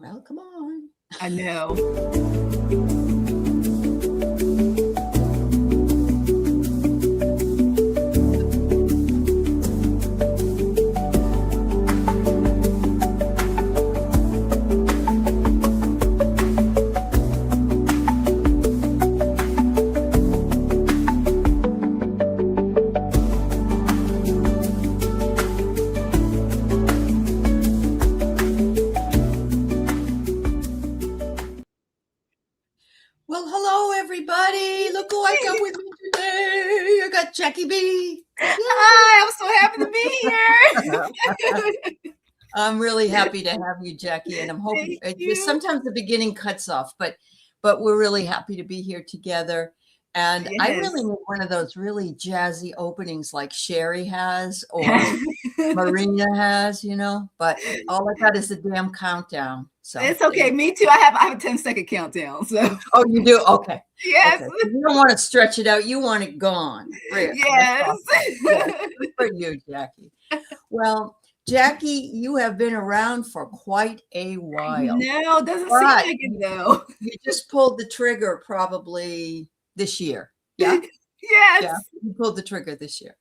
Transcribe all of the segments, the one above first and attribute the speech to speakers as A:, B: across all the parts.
A: Well, come on.
B: I know.
A: Well, hello, everybody. Look who I got with me today. I got Jackie B.
B: Hi, I'm so happy to be here.
A: I'm really happy to have you, Jackie, and I'm hoping sometimes the beginning cuts off, but we're really happy to be here together. And
B: Yes.
A: I really need one of those really jazzy openings like Sherry has or Marina has, but all I got is the damn countdown. So
B: it's okay. Me too. I have a 10-second countdown. So.
A: Oh, you do? Okay.
B: Yes.
A: Okay. You don't want to stretch it out. You want it gone.
B: Yes.
A: Awesome. Yes. Good for you, Jackie. Well, Jackie, you have been around for quite a while.
B: No, doesn't seem like it though.
A: You just pulled the trigger probably this year. Yeah.
B: Yes.
A: Yeah. You pulled the trigger this year.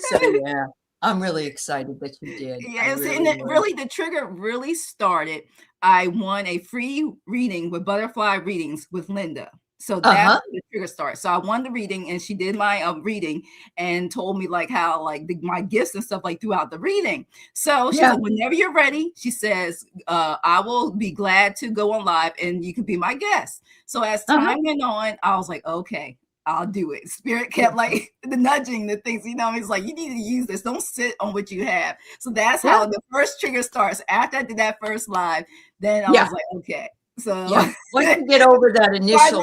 A: So yeah. I'm really excited that you did.
B: Yes, really the trigger really started. I won a free reading with Butterfly Readings with Linda. So that's where the trigger started. So I won the reading and she did my reading and told me like how like my gifts and stuff like throughout the reading. So she said, whenever you're ready, she says, I will be glad to go on live and you can be my guest. So as time went on, I was like, okay, I'll do it. Spirit kept like the nudging, the things, it's like, you need to use this. Don't sit on what you have. So that's how the first trigger starts. After I did that first live, then I was like, okay. So
A: once you get over that initial,
B: after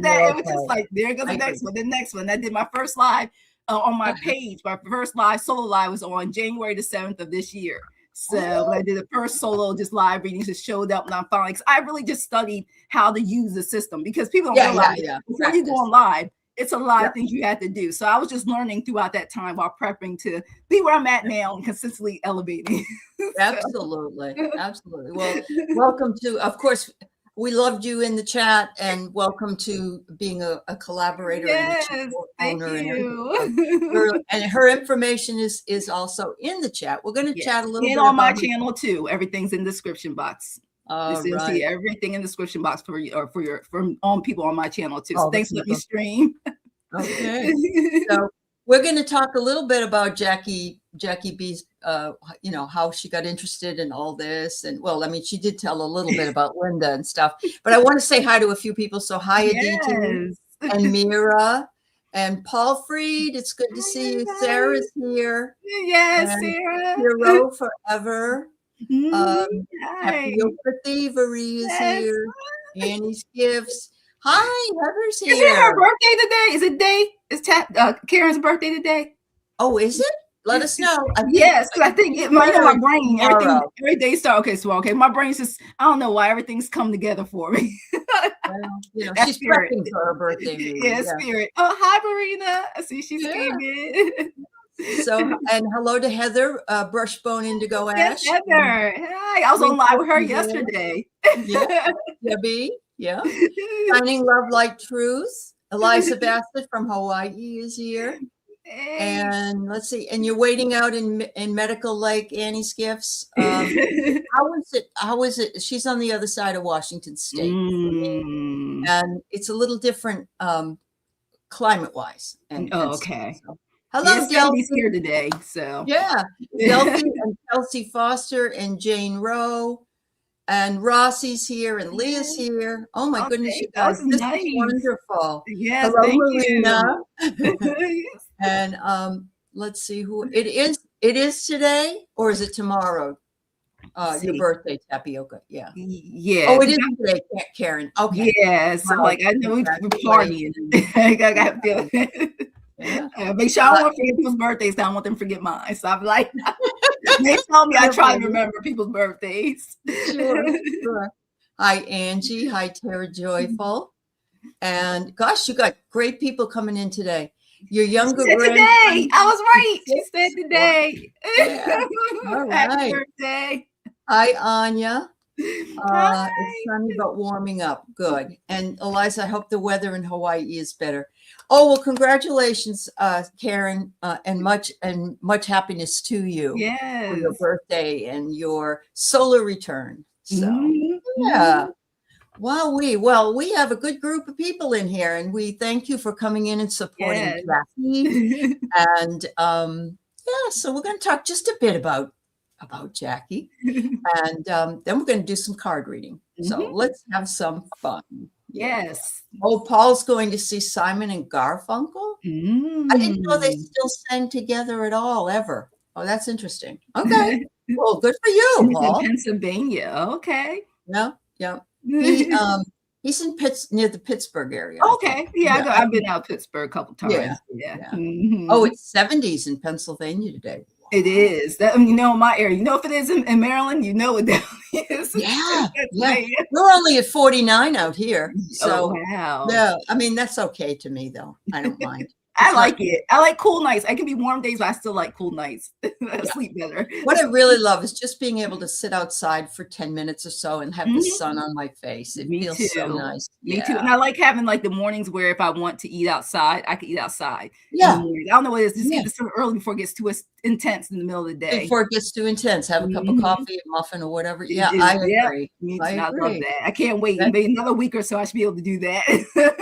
B: that, it was just like, there goes the next one. I did my first live on my page. My first solo live was on January the 7th of this year. So when I did the first solo, just live readings, just showed up and I'm finally, because I really just studied how to use the system because people don't realize before you go on live, it's a lot of things you have to do. So I was just learning throughout that time while prepping to be where I'm at now and consistently elevating.
A: Absolutely. Absolutely. Well, welcome to, of course, we loved you in the chat and welcome to being a collaborator.
B: Yes,
A: and
B: thank you.
A: And her information is also in the chat. We're going to chat a little bit
B: on my channel too. Everything's in the description box. You'll
A: right.
B: see everything in the description box for you or for people on my channel too. So thanks for letting me stream.
A: Okay. So we're going to talk a little bit about Jackie B's, how she got interested in all this. And well, I mean, she did tell a little bit about Linda and stuff, but I want to say hi to a few people. So hi, Aditi and Mira and Paul Freed. It's good to see you. Sarah's here.
B: Yes, Sarah.
A: Hero forever. Happy Thievery is here. Annie's Gifts. Hi, Heather's here.
B: Is it her birthday today? Is it day? Is Karen's birthday today?
A: Oh, is it? Let us know.
B: Yes, because I think my brain, every day start. Okay, so my brain's just, I don't know why everything's come together for me.
A: Well, she's prepping for her birthday.
B: Spirit. Oh, hi, Marina. I see she's came in.
A: So, and hello to Heather, Brushbone Indigo Ash.
B: Yes, Heather. Hi, I was on live with her yesterday.
A: Debbie. Yeah. Shining Love, Light, Truth. Eliza Bassett from Hawaii is here. And let's see. And you're waiting out in Medical Lake, Annie's Gifts. How is it? She's on the other side of Washington State. And it's a little different climate-wise.
B: Okay.
A: So. Hello,
B: Delphi's here today. So
A: Delphi and Kelsey Foster and Jane Rowe. And Rossi's here and Leah's here. Oh my goodness, you guys. This is wonderful.
B: Yes,
A: hello,
B: thank
A: Marina.
B: you.
A: And let's see who it is. It is today, or is it tomorrow? Your birthday, Tapioca. Yeah.
B: Yeah.
A: Oh, it is today, Karen. Okay.
B: Yes. So I know we're partying. I got feeling. Make sure I don't want to forget people's birthdays. I don't want them to forget mine. So I'm like, they tell me I try to remember people's birthdays.
A: Sure. Hi, Angie. Hi, Tara Joyful. And gosh, you got great people coming in today. Your younger
B: today. I was right. She said today.
A: Yeah. All right.
B: Happy birthday.
A: Hi, Anya.
B: Hi.
A: It's sunny but warming up. Good. And Eliza, I hope the weather in Hawaii is better. Oh, well, congratulations, Karen, and much happiness to you for your
B: Yes.
A: birthday and your solar return. So,
B: Mm-hmm.
A: yeah. Wow, we have a good group of people in here, and we thank you for coming in and supporting
B: Yes.
A: Jackie. And yeah, so we're going to talk just a bit about Jackie, and then we're going to do some card reading. So let's have some fun. Yeah.
B: Yes.
A: Oh, Paul's going to see Simon and Garfunkel. I didn't know they still sang together at all, ever. Oh, that's interesting. Okay. Well, good for you,
B: And it's in
A: Paul.
B: Pennsylvania. Okay.
A: Yeah, yeah. He he's in near the Pittsburgh area, I think.
B: Okay. Yeah,
A: Yeah,
B: I've been out Pittsburgh a couple times. Yeah.
A: yeah.
B: Mm-hmm.
A: Oh, it's 70s in Pennsylvania today. Wow.
B: It is. That, my area. If it is in Maryland, what that is.
A: Yeah. We're only at 49 out here. So,
B: wow.
A: Yeah, I mean, that's okay to me, though. I don't mind.
B: I like it. I like cool nights. I can be warm days, but I still like cool nights. I sleep better.
A: What I really love is just being able to sit outside for 10 minutes or so and have the sun on my face. It feels so nice.
B: Me too. And I like having the mornings where if I want to eat outside, I can eat outside.
A: Yeah.
B: I don't know what it is. Just get this early before it gets too intense in the middle of the day.
A: Before it gets too intense, have a cup of coffee, a muffin, or whatever. Yeah, I agree.
B: I love that. I can't wait. Maybe another week or so, I should be able to do that.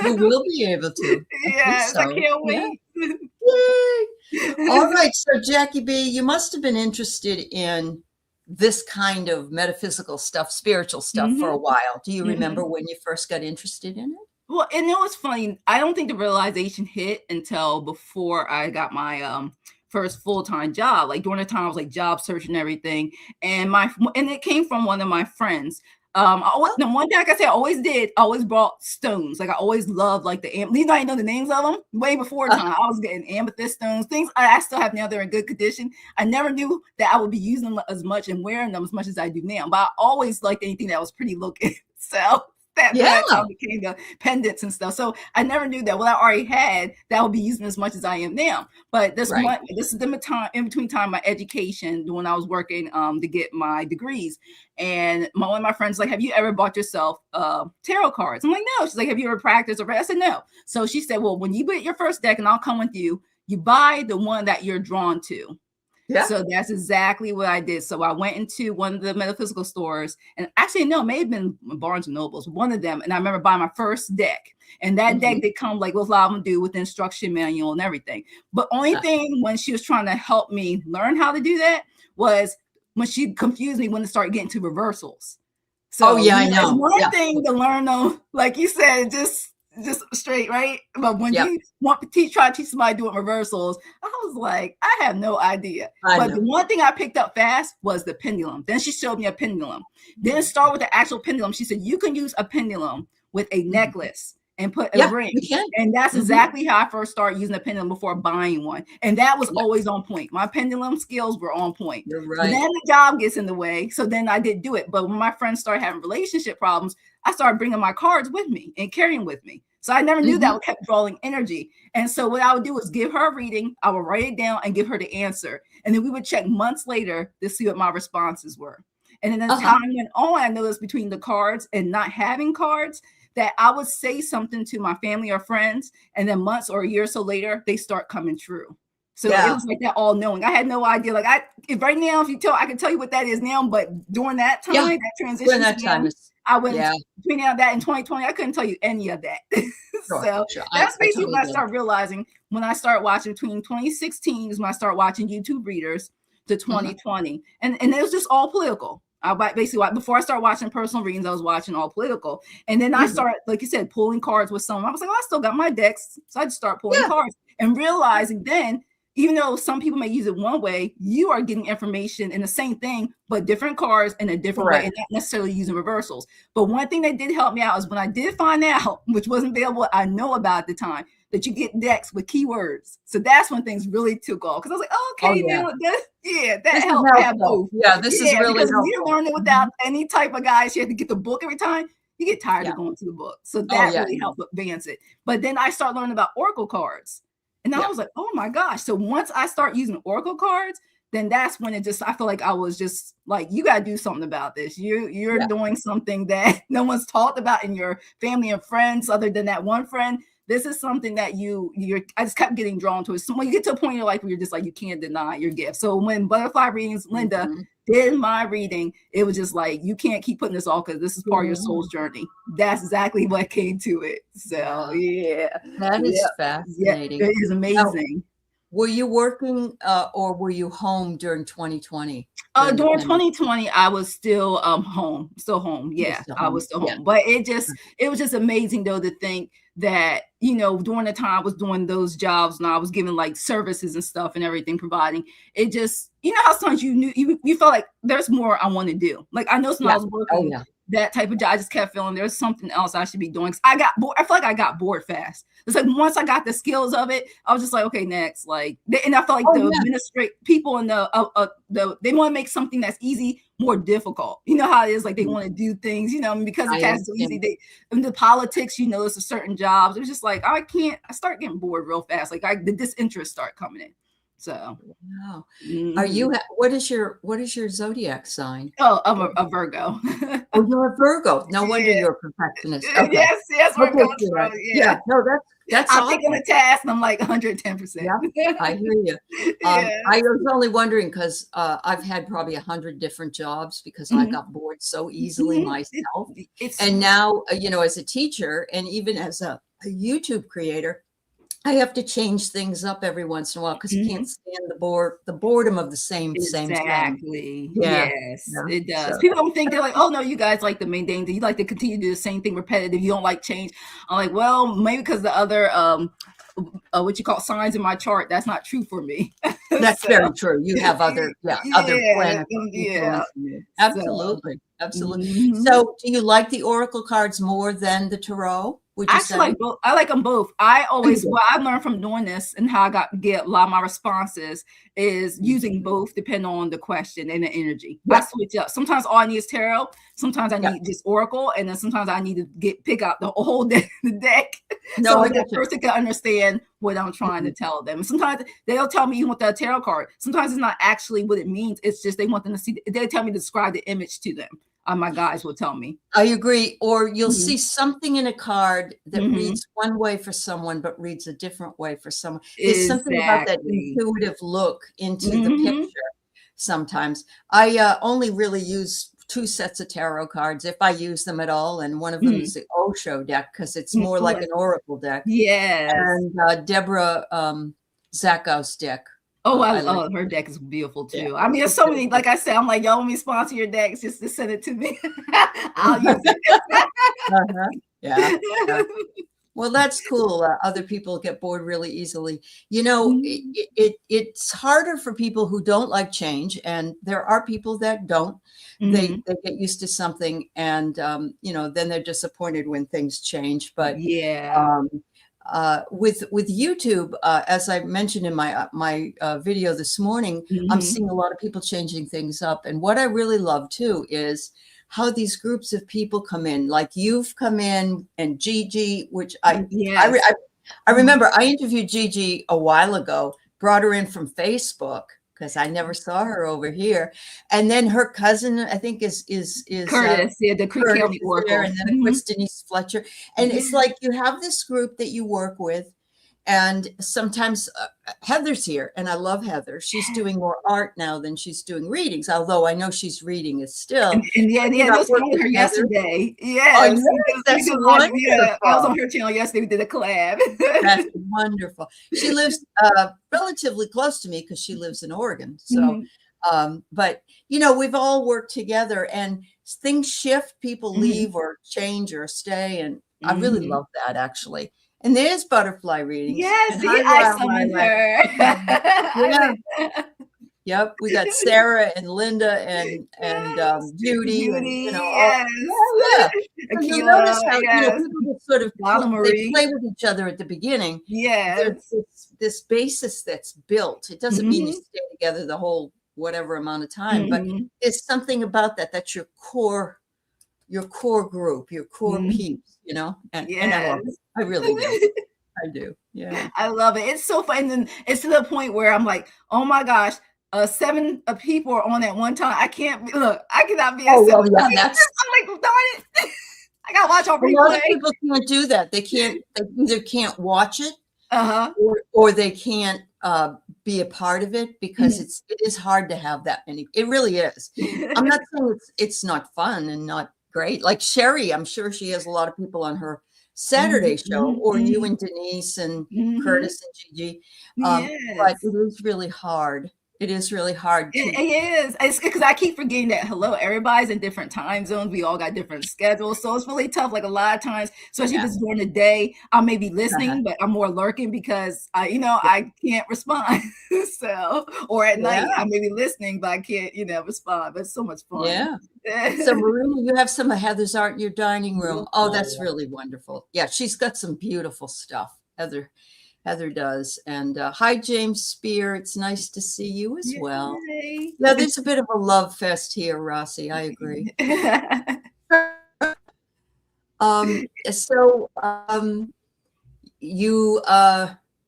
A: You will be able to.
B: Yes, I can't wait.
A: Yay. All right. So, Jackie B, you must have been interested in this kind of metaphysical stuff, spiritual stuff for a while. Do you remember when you first got interested in it?
B: Well, and it's funny. I don't think the realization hit until before I got my first full-time job. Like during the time I was job searching and everything. And it came from one of my friends. The one thing, like I said, I always brought stones. I always loved the even though I didn't know the names of them way before time. I was getting amethyst stones, things I still have now. They're in good condition. I never knew that I would be using them as much and wearing them as much as I do now. But I always liked anything that was pretty looking. So that became the pendants and stuff. So I never knew that what I already had that I would be using as much as I am now. But this is the time in between time my education when I was working to get my degrees. And one of my friends have you ever bought yourself tarot cards? I'm like, no. She's like, have you ever practiced or read? I said, no. So she said, well, when you get your first deck and I'll come with you, you buy the one that you're drawn to. Yeah. So that's exactly what I did. So I went into one of the metaphysical stores, and actually, no, it may have been Barnes and Nobles, one of them. And I remember buying my first deck, and that deck did come with a lot of them do with the instruction manual and everything. But only thing when she was trying to help me learn how to do that was when she confused me when to start getting to reversals. So
A: I know.
B: One thing to learn them, like you said, just straight, right? But when you want to try to teach somebody doing reversals, I was like, I have no idea. But the one thing I picked up fast was the pendulum. Then she showed me a pendulum. Then start with the actual pendulum. She said, you can use a pendulum with a necklace and put a ring. And that's exactly how I first started using a pendulum before buying one. And that was always on point. My pendulum skills were on point.
A: You're right.
B: Then the job gets in the way. So then I didn't do it. But when my friends started having relationship problems, I started bringing my cards with me and carrying with me. So I never knew that would kept drawing energy. And so what I would do was give her a reading. I would write it down and give her the answer. And then we would check months later to see what my responses were. And then as time went on, I noticed between the cards and not having cards that I would say something to my family or friends. And then months or a year or so later, they start coming true. So it was like that all knowing. I had no idea. If right now, I can tell you what that is now, but during that time, that transition,
A: during that time,
B: I went between that in 2020. I couldn't tell you any of that. That's basically when I started realizing when I started watching between 2016 is when I started watching YouTube readers to 2020. And it was just all political. I basically, before I started watching personal readings, I was watching all political. And then I started, like you said, pulling cards with someone. I was like, I still got my decks. So I just start pulling cards and realizing then, even though some people may use it one way, you are getting information in the same thing, but different cards in a different way and not necessarily using reversals. But one thing that did help me out is when I did find out, which wasn't available, I know about at the time, that you get decks with keywords. So that's when things really took off. Because I was like, that helped have both.
A: Yeah, this is really helpful.
B: You learn it without any type of guys. You have to get the book every time. You get tired of going to the book. So that really helped advance it. But then I started learning about oracle cards. And I was like, oh my gosh. So once I start using oracle cards, then that's when it just, I feel like I was just like, you got to do something about this. You're doing something that no one's talked about in your family and friends other than that one friend. This is something that I just kept getting drawn to it. So when you get to a point in your life where you're just like, you can't deny your gift. So when Butterfly Readings, Linda did my reading, it was just like, you can't keep putting this off because this is part of your soul's journey. That's exactly what came to it. So yeah.
A: That is fascinating.
B: Yeah, it is amazing.
A: Now, were you working or were you home during 2020?
B: During 2020, I was still home. Yeah, I was still home. Yeah. But it was just amazing though to think that, you know, during the time I was doing those jobs and I was giving like services and stuff and everything, providing, it just, you know how sometimes you felt like there's more I want to do. Like I know sometimes I was working that type of job, I just kept feeling there's something else I should be doing. I got bored. I feel like I got bored fast. It's like once I got the skills of it, I was just like, okay, next. Like, and I felt like administrative people in they want to make something that's easy more difficult. You know how it is, like they want to do things, you know, because it's so easy. The politics, you know, it's a certain jobs. It was just like I start getting bored real fast. Like the disinterest start coming in. So,
A: wow. Are you? What is your zodiac sign?
B: Oh, I'm a Virgo.
A: Oh, you're a Virgo. No wonder you're a perfectionist. Okay.
B: Yes, Virgo.
A: Yeah. No, that's.
B: I'm taking a task, and I'm like 110%.
A: Yeah, I hear you. I was only wondering because I've had probably 100 different jobs because I got bored so easily myself. And now, you know, as a teacher and even as a YouTube creator, I have to change things up every once in a while because you can't stand the boredom of the same thing.
B: Exactly.
A: Yeah.
B: Yes, it does. So, people don't think, they're like, oh no, you guys like the main thing. You like to continue to do the same thing repetitive. You don't like change. I'm like, well, maybe because the other what you call signs in my chart, that's not true for me.
A: That's very true. You have other planets.
B: Yeah.
A: Absolutely. Absolutely. So do you like the oracle cards more than the tarot?
B: I actually like both. I like them both. I always, what I learned from doing this and how I get a lot of my responses is using both depending on the question and the energy. I switch up. Sometimes all I need is tarot. Sometimes I need just oracle, and then sometimes I need to pick out the whole deck. So the person can understand what I'm trying to tell them. Sometimes they'll tell me you want the tarot card. Sometimes it's not actually what it means. It's just they want them to see. They tell me to describe the image to them. My guys will tell me.
A: I agree. Or you'll see something in a card that reads one way for someone, but reads a different way for someone. There's something about that intuitive look into the picture. Sometimes I only really use 2 sets of tarot cards, if I use them at all. And one of them is the Osho deck because it's more like an oracle deck.
B: Yes.
A: And Deborah Zakow's deck.
B: Oh, I love her deck is beautiful too. Yeah. I mean, there's so many, like I said, I'm like, y'all want me to sponsor your decks, just to send it to me. I'll use it.
A: Yeah. Well, that's cool. Other people get bored really easily. You know, it's harder for people who don't like change. And there are people that don't. They get used to something and, you know, then they're disappointed when things change. But with YouTube, as I mentioned in my video this morning, I'm seeing a lot of people changing things up. And what I really love too is how these groups of people come in, like you've come in and Gigi, which I remember I interviewed Gigi a while ago, brought her in from Facebook because I never saw her over here. And then her cousin, I think is
B: Curtis, the Creek County Oracle.
A: And then of course Denise Fletcher. And it's like you have this group that you work with. And sometimes Heather's here, and I love Heather. She's doing more art now than she's doing readings, although I know she's reading it still.
B: And I was with her yesterday. Yes,
A: that's wonderful.
B: Yeah, I was on her channel yesterday. We did a collab.
A: That's wonderful. She lives relatively close to me because she lives in Oregon. So, but you know, we've all worked together, and things shift. People leave or change or stay, and I really love that actually. And there's butterfly readings.
B: Yes, I summoned her.
A: Yep, we got Sarah and Linda and Judy. And, you know, and you notice how you know, people sort of they play with each other at the beginning.
B: Yeah,
A: there's this basis that's built. It doesn't mean you stay together the whole whatever amount of time, but there's something about that. That's your core group, your core peeps, you know, and I love it. I really do. I do. Yeah.
B: I love it. It's so fun. And then it's to the point where I'm like, oh my gosh, 7 people are on at one time. I can't look. I cannot be.
A: Oh well, yeah, that's.
B: I'm like, darn it. I gotta watch on replay.
A: A lot of people can't do that. They can't. They either can't watch it, or they can't be a part of it because it is hard to have that many. It really is. I'm not saying it's not fun and not great. Like Sherry, I'm sure she has a lot of people on her Saturday show, or you and Denise and Curtis and Gigi. But it is really hard. It is really hard.
B: It is. It's because I keep forgetting that, hello, everybody's in different time zones. We all got different schedules. So it's really tough. Like a lot of times, especially if it's during the day, I may be listening, but I'm more lurking because, I can't respond. So, or at night, I may be listening, but I can't, respond. But it's so much fun.
A: Yeah. So Marina, you have some of Heather's art in your dining room. Oh, that's really wonderful. Yeah, she's got some beautiful stuff. Heather does. And hi, James Spear. It's nice to see you as well. Yeah, there's a bit of a love fest here, Rossi. I agree.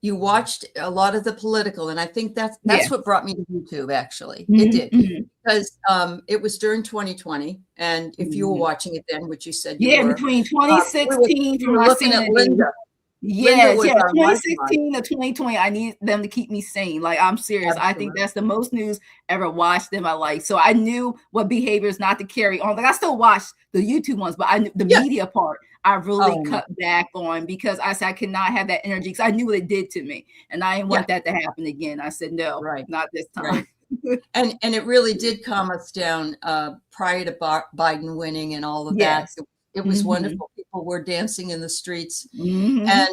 A: You watched a lot of the political, and I think that's what brought me to YouTube, actually. It did. Because it was during 2020, and if you were watching it then, which you said you were.
B: Between 2016
A: we were looking at Linda.
B: Yes, 2016 to 2020. I need them to keep me sane. Like, I'm serious. Absolutely. I think that's the most news ever watched in my life. So I knew what behaviors not to carry on. Like, I still watched the YouTube ones, but I knew the media part I really cut back on because I said I cannot have that energy because I knew what it did to me, and I didn't want that to happen again. I said no, not this time.
A: Right. and it really did calm us down prior to Biden winning and all of that. It was wonderful. People were dancing in the streets. And there's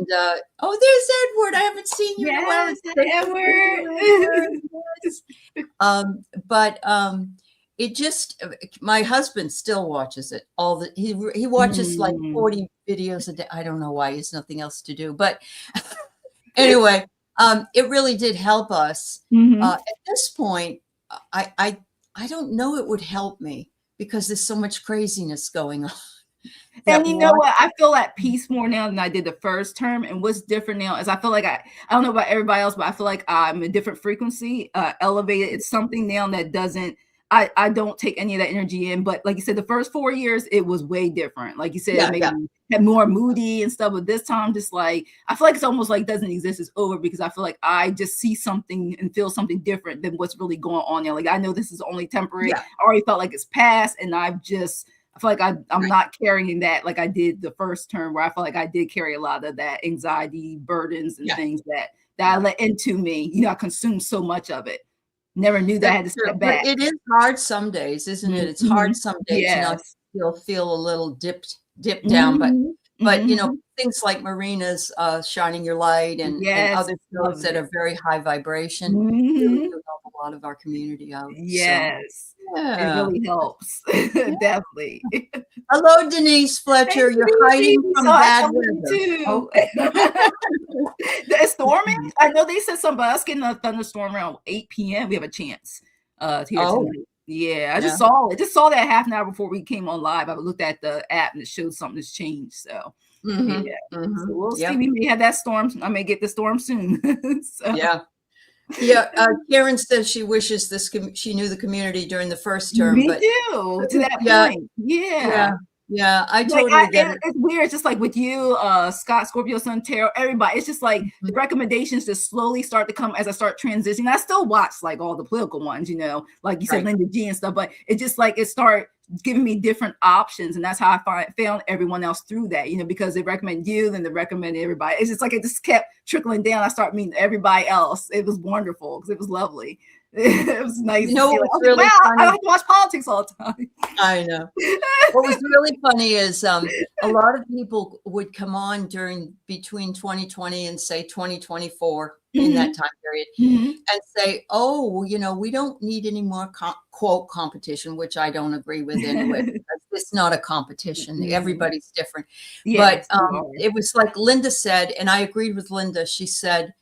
A: Edward. I haven't seen you in a while. Edward. But it just, my husband still watches it. He watches like 40 videos a day. I don't know why. He has nothing else to do. But anyway, it really did help us. At this point, I don't know it would help me because there's so much craziness going on.
B: And you know what? I feel at peace more now than I did the first term. And what's different now is I feel like I don't know about everybody else, but I feel like I'm a different frequency, elevated. It's something now that doesn't, I don't take any of that energy in. But like you said, the first 4 years, it was way different. Like you said, it made me had more moody and stuff. But this time, just like, I feel like it's almost like it doesn't exist. It's over because I feel like I just see something and feel something different than what's really going on there. Like, I know this is only temporary. I already felt like it's past, and I feel like I'm not carrying that like I did the first term, where I felt like I did carry a lot of that anxiety, burdens, and things that I let into me. I consumed so much of it. Never knew that I had to step back.
A: But it is hard some days, isn't it? It's hard some days. You'll feel a little dipped down, but things like Marina's Shining Your Light and other shows that are very high vibration really do help a lot of our community out.
B: Yes. So, it really helps. Definitely.
A: Hello, Denise Fletcher. You're hiding from bad weather.
B: Too. It's storming. I know they said something about us getting a thunderstorm around 8 p.m. We have a chance to hear tonight. Yeah, I just saw it. Just saw that half an hour before we came on live. I looked at the app and it showed something has changed. So, so we'll see. We may have that storm. I may get the storm soon.
A: Karen says she wishes she knew the community during the first term.
B: Me too. To that point.
A: Yeah, I totally get it.
B: It's weird. It's just like with you, Scott, Scorpio, Sun, Tarot, everybody. It's just like the recommendations just slowly start to come as I start transitioning. I still watch like all the political ones, like you said, Linda G and stuff, but it just like it started giving me different options. And that's how I found everyone else through that, because they recommend you, then they recommend everybody. It's just like it just kept trickling down. I started meeting everybody else. It was wonderful because it was lovely. It was nice.
A: What's really funny?
B: I like to watch politics all the time.
A: I know. What was really funny is a lot of people would come on between 2020 and say 2024 in that time period and say, we don't need any more quote competition, which I don't agree with anyway, because it's not a competition. Everybody's different. But it was like Linda said, and I agreed with Linda. She said,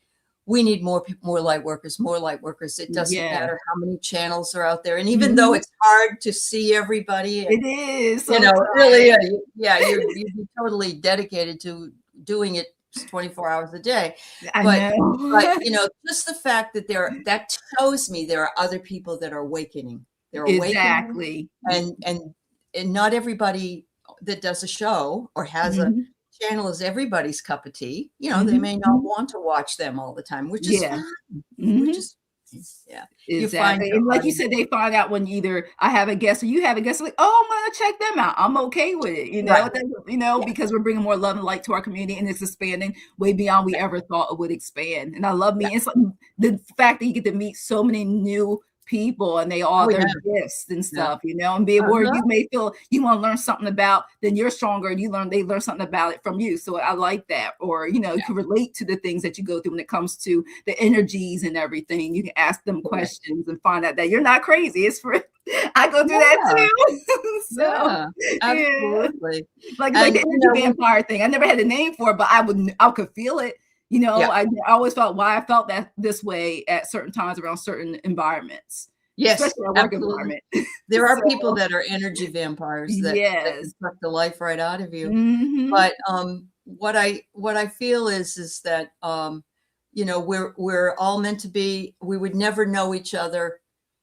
A: we need more light workers. It doesn't matter how many channels are out there. And even though it's hard to see everybody,
B: it is.
A: Really, you'd be totally dedicated to doing it 24 hours a day.
B: I
A: But
B: know.
A: you know, just the fact that that shows me there are other people that are awakening. They're awakening,
B: Exactly.
A: and not everybody that does a show or has a
B: Mhm.
A: channel is everybody's cup of tea. You know, they
B: Mhm.
A: may not
B: Mhm.
A: want to watch them all the time, which is
B: Yeah.
A: fine. Which
B: Mhm.
A: is, yeah. You find
B: Exactly.
A: your
B: And like you
A: audience.
B: said, they find out when either I have a guest or you have a guest, like, oh, I'm gonna check them out. I'm okay with it, you know.
A: Right.
B: It doesn't, you know,
A: Yeah.
B: because we're bringing more love and light to our community and it's expanding way beyond we ever thought it would expand. And I love
A: Yeah.
B: me. It's like the fact that you get to meet so many new people and they all
A: Oh,
B: their
A: yeah.
B: gifts and
A: Yeah.
B: stuff, you know, and be where
A: Uh-huh.
B: you may feel you want to learn something about, then you're stronger and they learn something about it from you. So I like that. Or, you know, you
A: Yeah.
B: can relate to the things that you go through when it comes to the energies and everything. You can ask them questions and find out that you're not crazy. It's for I go through that
A: Yeah.
B: too. So
A: Yeah.
B: yeah.
A: Absolutely.
B: Like
A: And
B: the
A: you
B: energy
A: know,
B: vampire thing. I never had a name for it, but I could feel it. You know,
A: yeah.
B: I always felt why I felt that this way at certain times around certain environments,
A: Yes,
B: especially our work
A: absolutely.
B: environment.
A: There are people
B: So
A: that are energy vampires that can
B: yes.
A: suck the life right out of you.
B: Mhm.
A: But what I feel is that you know, we're all meant to be. We would never know each other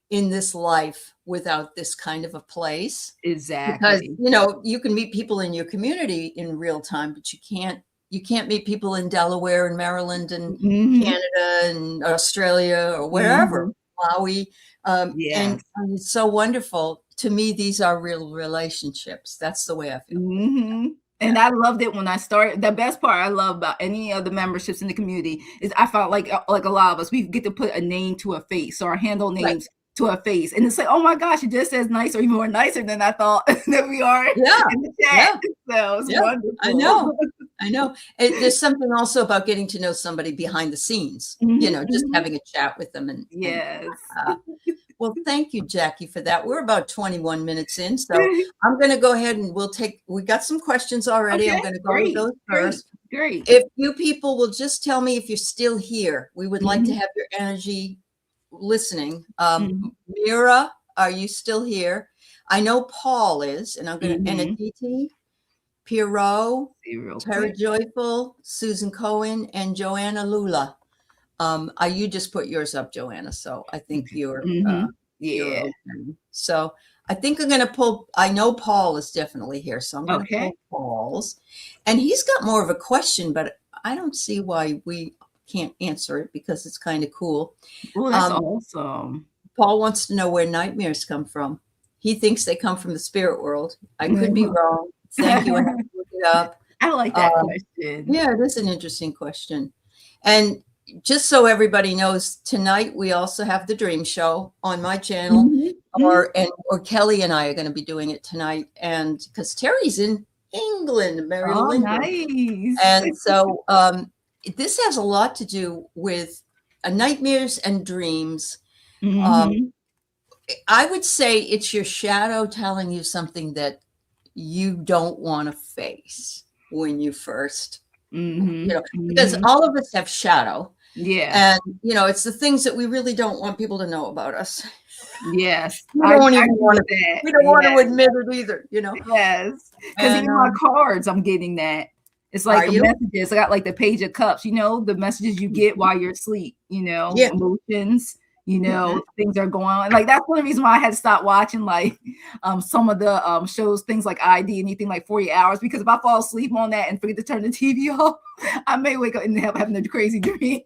A: in this life without this kind of a place, because
B: Exactly.
A: you know, you can meet people in your community in real time, but you can't meet people in Delaware and Maryland and
B: Mhm.
A: Canada and Australia or wherever,
B: Mhm.
A: Maui.
B: Yes.
A: And it's so wonderful. To me, these are real relationships. That's the way I feel.
B: Mhm.
A: Yeah.
B: And I loved it when I started. The best part I love about any of the memberships in the community is I felt like a lot of us, we get to put a name to a face or handle
A: Right.
B: names to a face. And it's like, oh my gosh, it just says nice or even more nicer than I thought that we are
A: Yeah.
B: in the chat.
A: Yeah.
B: So it's
A: Yeah. I
B: wonderful.
A: know. I know. There's something also about getting to know somebody behind the scenes, you
B: Mhm,
A: know, just
B: mhm.
A: having a chat with them. And
B: Yes.
A: uh, well, thank you, Jackie, for that. We're about 21 minutes in. So I'm going to go ahead and we got some questions already. I'm
B: Okay,
A: going to go with
B: great,
A: those
B: great,
A: first.
B: great.
A: If you people will just tell me if you're still here, we would like to
B: Mhm,
A: have your energy listening.
B: mhm,
A: Mira, are you still here? I know Paul is, and I'm going to, and
B: mhm.
A: Aditi, Pierrot,
B: See real
A: Tara
B: quick.
A: Joyful, Susan Cohen, and Joanna Lula. You just put yours up, Joanna. So I think
B: Okay.
A: you're
B: Yeah.
A: okay. So I think I'm going to pull. I know Paul is definitely here, so I'm going to
B: Okay.
A: pull Paul's, and he's got more of a question, but I don't see why we can't answer it because it's kind of cool.
B: Oh, that's
A: Um,
B: awesome.
A: Paul wants to know where nightmares come from. He thinks they come from the spirit world. I could be wrong. Thank you. I have to look it up.
B: I like that
A: Um,
B: question.
A: yeah, it is an interesting question. And just so everybody knows, tonight we also have the Dream Show on my channel,
B: Mhm, mhm.
A: or Kelly and I are going to be doing it tonight, and because Terry's in England, Mary
B: Oh,
A: Linda,
B: nice.
A: and so this has a lot to do with nightmares and dreams. Um,
B: Mhm,
A: I would say it's your shadow telling you something that you don't want to face when you first, you
B: mhm,
A: know, because
B: mhm.
A: all of us have shadow.
B: Yeah.
A: And, you know, it's the things that we really don't want people to know about us.
B: Yes.
A: We
B: I
A: don't even
B: agree
A: want to,
B: with that.
A: we don't want
B: Yes,
A: to admit it either, you know?
B: yes. Because
A: And
B: even my cards, I'm getting that. It's
A: are
B: like
A: you?
B: messages. I got like the Page of Cups, you know, the messages you get while you're asleep, you know,
A: Yeah.
B: emotions, you
A: Mhm.
B: know, things are going on. Like that's one of the reasons why I had to stop watching like some of the shows, things like ID, anything like 40 hours, because if I fall asleep on that and forget to turn the TV off, I may wake up and having a crazy dream.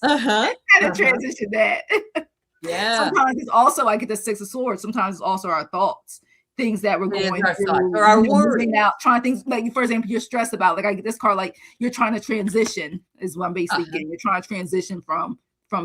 A: Uh-huh.
B: Kind of
A: Uh-huh.
B: transition that.
A: Yeah.
B: Sometimes it's also like the Six of Swords. Sometimes it's also our thoughts, things that we're
A: It is
B: going
A: our thoughts
B: through,
A: or
B: you
A: our
B: know, moving
A: worries.
B: out, trying things like, for example, you're stressed about. Like I get this card, like you're trying to transition, is what I'm basically
A: Uh-huh.
B: getting. You're trying to transition from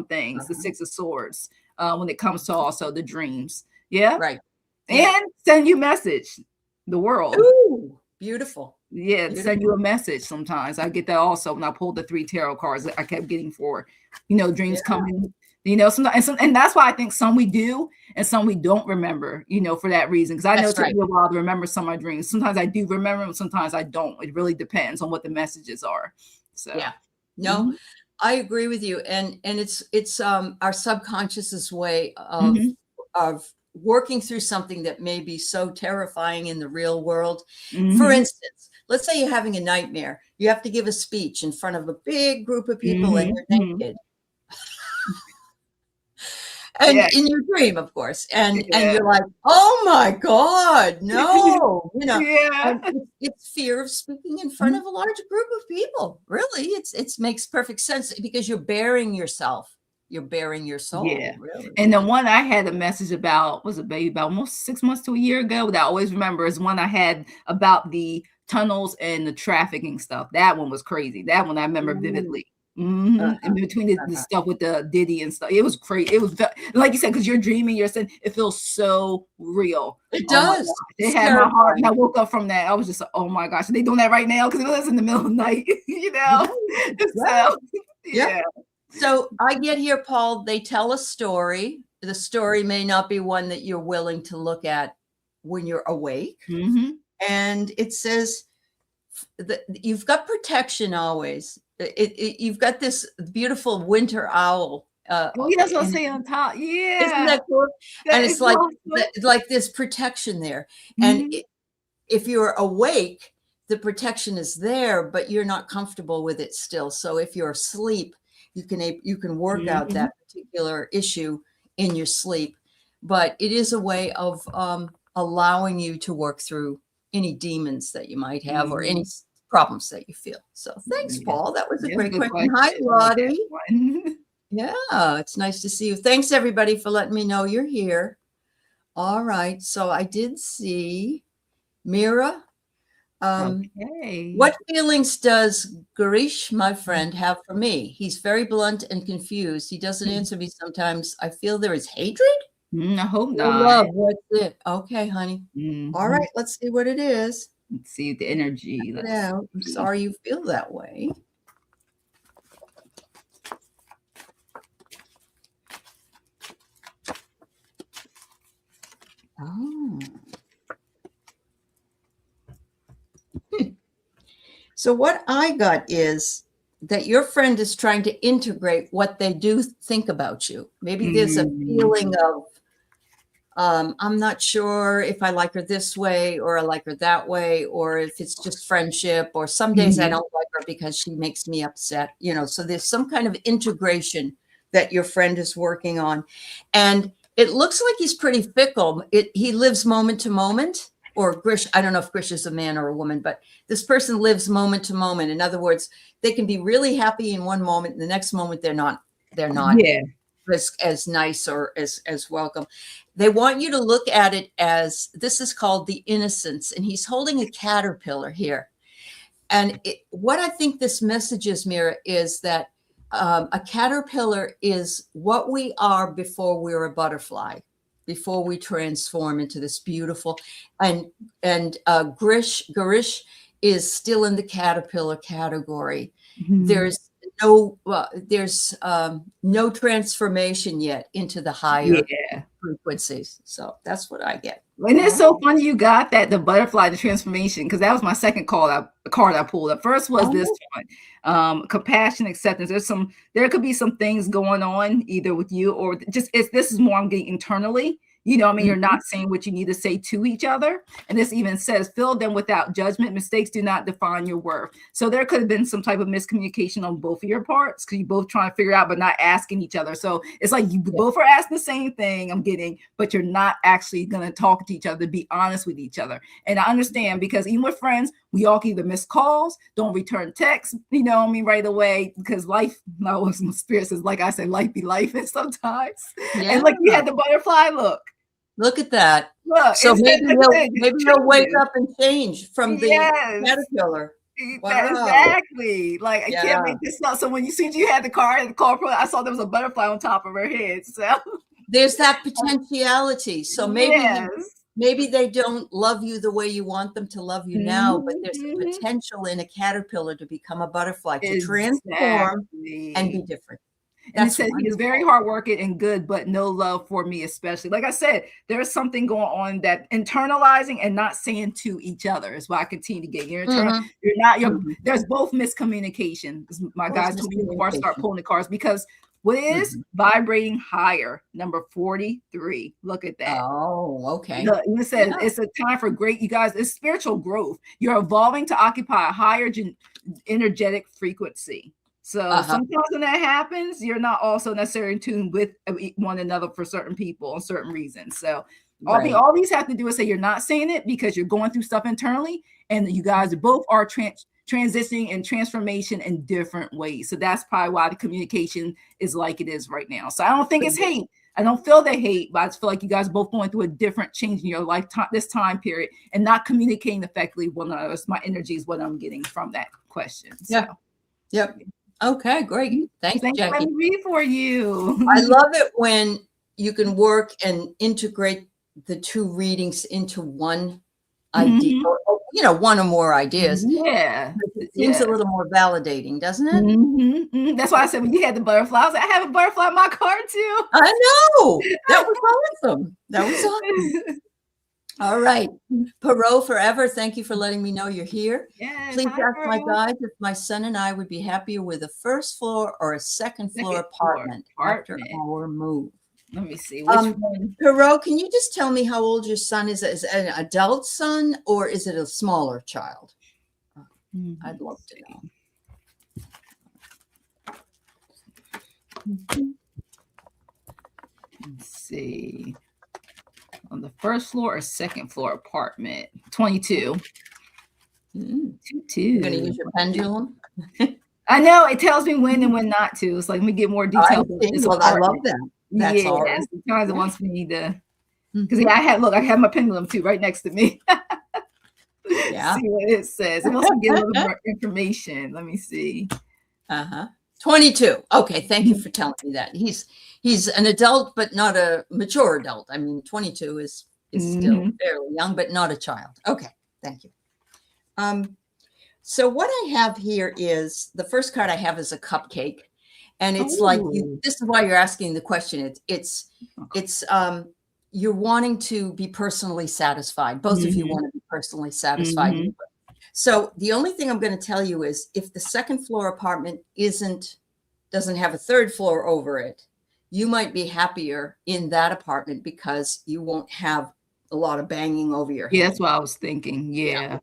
B: things. The
A: Uh-huh.
B: Six of Swords, when it comes to also the dreams. Yeah,
A: Right. Yeah.
B: and send you message, the world.
A: Ooh, beautiful.
B: Yeah,
A: Beautiful.
B: send you a message sometimes. I get that also when I pulled the 3 tarot cards that I kept getting for, you know,
A: Yeah.
B: dreams coming, you know, sometimes, and that's why I think some we do and some we don't remember, you know, for that reason. Because I know it
A: That's
B: took
A: right.
B: me a while to remember some of my dreams. Sometimes I do remember them, sometimes I don't. It really depends on what the messages are. So,
A: Yeah. No,
B: mhm,
A: I agree with you. And it's our subconscious's way
B: mhm,
A: of working through something that may be so terrifying in the real world.
B: Mm-hmm.
A: For instance, let's say you're having a nightmare. You have to give a speech in front of a big group of people and you're naked. And in your dream, of course, and you're like, oh my God, no, you know, it's fear of speaking in front of a large group of people. Really, it makes perfect sense because you're bearing yourself. You're bearing your soul.
B: Yeah.
A: Really.
B: And the one I had a message about was about almost 6 months to a year ago that I always remember is one I had about the tunnels and the trafficking stuff. That one was crazy. That one I remember vividly. In between the stuff with the Diddy and stuff, it was crazy. It was like you said, because you're dreaming, you're saying it feels so real.
A: It does.
B: It had my heart, and I woke up from that. I was just like, oh my gosh, are they doing that right now? Because it was in the middle of the night, you know.
A: So I get here, Paul. They tell a story. The story may not be one that you're willing to look at when you're awake, and it says that you've got protection always. You've got this beautiful winter owl.
B: That's what I say on top. Yeah,
A: isn't that cool? And it's like this protection there. And if you're awake, the protection is there, but you're not comfortable with it still. So if you're asleep, you can work out that particular issue in your sleep. But it is a way of allowing you to work through any demons that you might have or any problems that you feel. So thanks, Paul. That was a great question. Hi, Lottie. Yeah, it's nice to see you. Thanks, everybody, for letting me know you're here. All right. So I did see Mira. What feelings does Garish, my friend, have for me? He's very blunt and confused. He doesn't answer me sometimes. I feel there is hatred.
B: I hope not.
A: Love, what's it? Okay, honey. All right, let's see what it is.
B: Let's see the energy.
A: I'm sorry you feel that way. Oh. So what I got is that your friend is trying to integrate what they do think about you. Maybe there's a feeling of, I'm not sure if I like her this way or I like her that way, or if it's just friendship, or some days I don't like her because she makes me upset, you know. So there's some kind of integration that your friend is working on. And it looks like he's pretty fickle. He lives moment to moment. Or Grish, I don't know if Grish is a man or a woman, but this person lives moment to moment. In other words, they can be really happy in one moment, and the next moment they're not as nice or as welcome. They want you to look at it as, this is called the innocence, and he's holding a caterpillar here. And what I think this message is, Mira, is that a caterpillar is what we are before we're a butterfly, before we transform into this beautiful, and Garish is still in the caterpillar category. There's no transformation yet into the higher frequencies. So that's what I get.
B: And it's so funny you got that, the butterfly, the transformation, because that was my second card I pulled. The first was this one, compassion, acceptance. There could be some things going on either with you or just this is more I'm getting internally. You know what I mean? You're not saying what you need to say to each other. And this even says, fill them without judgment. Mistakes do not define your worth. So there could have been some type of miscommunication on both of your parts because you both trying to figure out, but not asking each other. So it's like you both are asking the same thing I'm getting, but you're not actually going to talk to each other, be honest with each other. And I understand because even with friends, we all can either miss calls, don't return texts, you know what I mean, right away, because life, my spirit says, like I said, life be life and sometimes. Yeah. And like you had the butterfly
A: Look at that. Look, so maybe he'll wake up and change from the caterpillar.
B: Wow. Exactly. Like I can't make this up. So when you had the car and the car, I saw there was a butterfly on top of her head. So
A: there's that potentiality. So maybe they don't love you the way you want them to love you now, but there's a potential in a caterpillar to become a butterfly, to transform and be different.
B: And it says he is very hardworking and good, but no love for me, especially. Like I said, there's something going on that internalizing and not saying to each other is why I continue to get your internal. There's both miscommunication. My guys told me before I start pulling the cards, because What is vibrating higher? Number 43. Look at that.
A: Oh, okay.
B: It says it's a time for great, you guys, it's spiritual growth. You're evolving to occupy a higher energetic frequency. So sometimes when that happens, you're not also necessarily in tune with one another for certain people and certain reasons. So all these have to do is say you're not saying it because you're going through stuff internally, and you guys both are transitioning and transformation in different ways. So that's probably why the communication is like it is right now. So I don't think it's hate. I don't feel the hate, but I just feel like you guys are both going through a different change in your lifetime, this time period, and not communicating effectively with one another. My energy is what I'm getting from that question. So.
A: Yeah. Yep. Okay, great. Thanks, Jackie.
B: Let me read for you.
A: I love it when you can work and integrate the two readings into one idea, or, one or more ideas.
B: Yeah.
A: It seems a little more validating, doesn't it?
B: That's why I said when you had the butterfly, I was like, I have a butterfly in my card too.
A: I know. That was awesome. That was awesome. All right. Perot Forever, thank you for letting me know you're here.
B: Yes,
A: Please ask my guides if my son and I would be happier with a first floor or a second floor apartment after our move.
B: Let me see. Which one?
A: Perot, can you just tell me how old your son is? Is it an adult son or is it a smaller child? I'd love to know.
B: Let's see. On the first floor or second floor apartment? 22. 22.
A: You're going to use your pendulum?
B: I know. It tells me when and when not to. It's like, let me get more details.
A: I love that. That's all right.
B: Sometimes it wants me to, because I have my pendulum too right next to me.
A: Yeah.
B: See what it says. It wants to get a little more information. Let me see.
A: 22. Okay, thank you for telling me that. He's an adult, but not a mature adult. I mean, 22 is still fairly young, but not a child. Okay, thank you. So what I have here is, the first card I have is a cupcake. And it's this is why you're asking the question. It's you're wanting to be personally satisfied. Both of you want to be personally satisfied. So the only thing I'm going to tell you is, if the second floor apartment doesn't have a third floor over it, you might be happier in that apartment because you won't have a lot of banging over your head.
B: Yeah, that's what I was thinking. Yeah.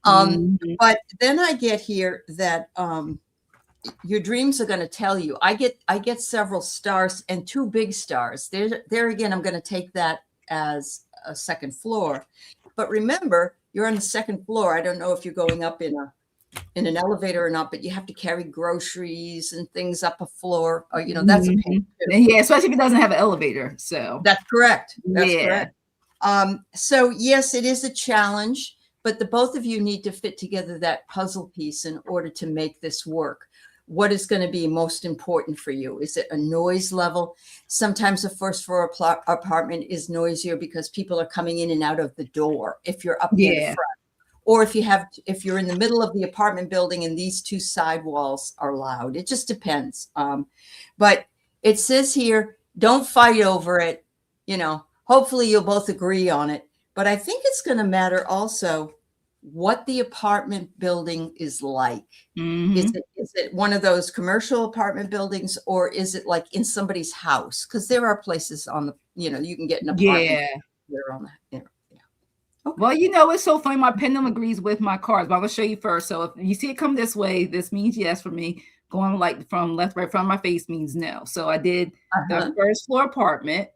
A: But then I get here that your dreams are going to tell you. I get several stars and 2 big stars. There again, I'm going to take that as a second floor. But remember, you're on the second floor. I don't know if you're going up in an elevator or not, but you have to carry groceries and things up a floor. Or, that's a pain too.
B: Yeah, especially if it doesn't have an elevator. So
A: that's correct. That's correct. So yes, it is a challenge, but the both of you need to fit together that puzzle piece in order to make this work. What is going to be most important for you? Is it a noise level? Sometimes a first floor apartment is noisier because people are coming in and out of the door if you're up near the front. Or if you're in the middle of the apartment building and these 2 side walls are loud. It just depends. But it says here, don't fight over it. Hopefully you'll both agree on it. But I think it's going to matter also what the apartment building is like. Is it one of those commercial apartment buildings, or is it like in somebody's house? Because there are places on the, you can get an apartment. Okay.
B: Well, it's so funny. My pendulum agrees with my cards, but I'm going to show you first. So if you see it come this way, this means yes for me. Going like from left, right, front of my face means no. So I did the first floor apartment.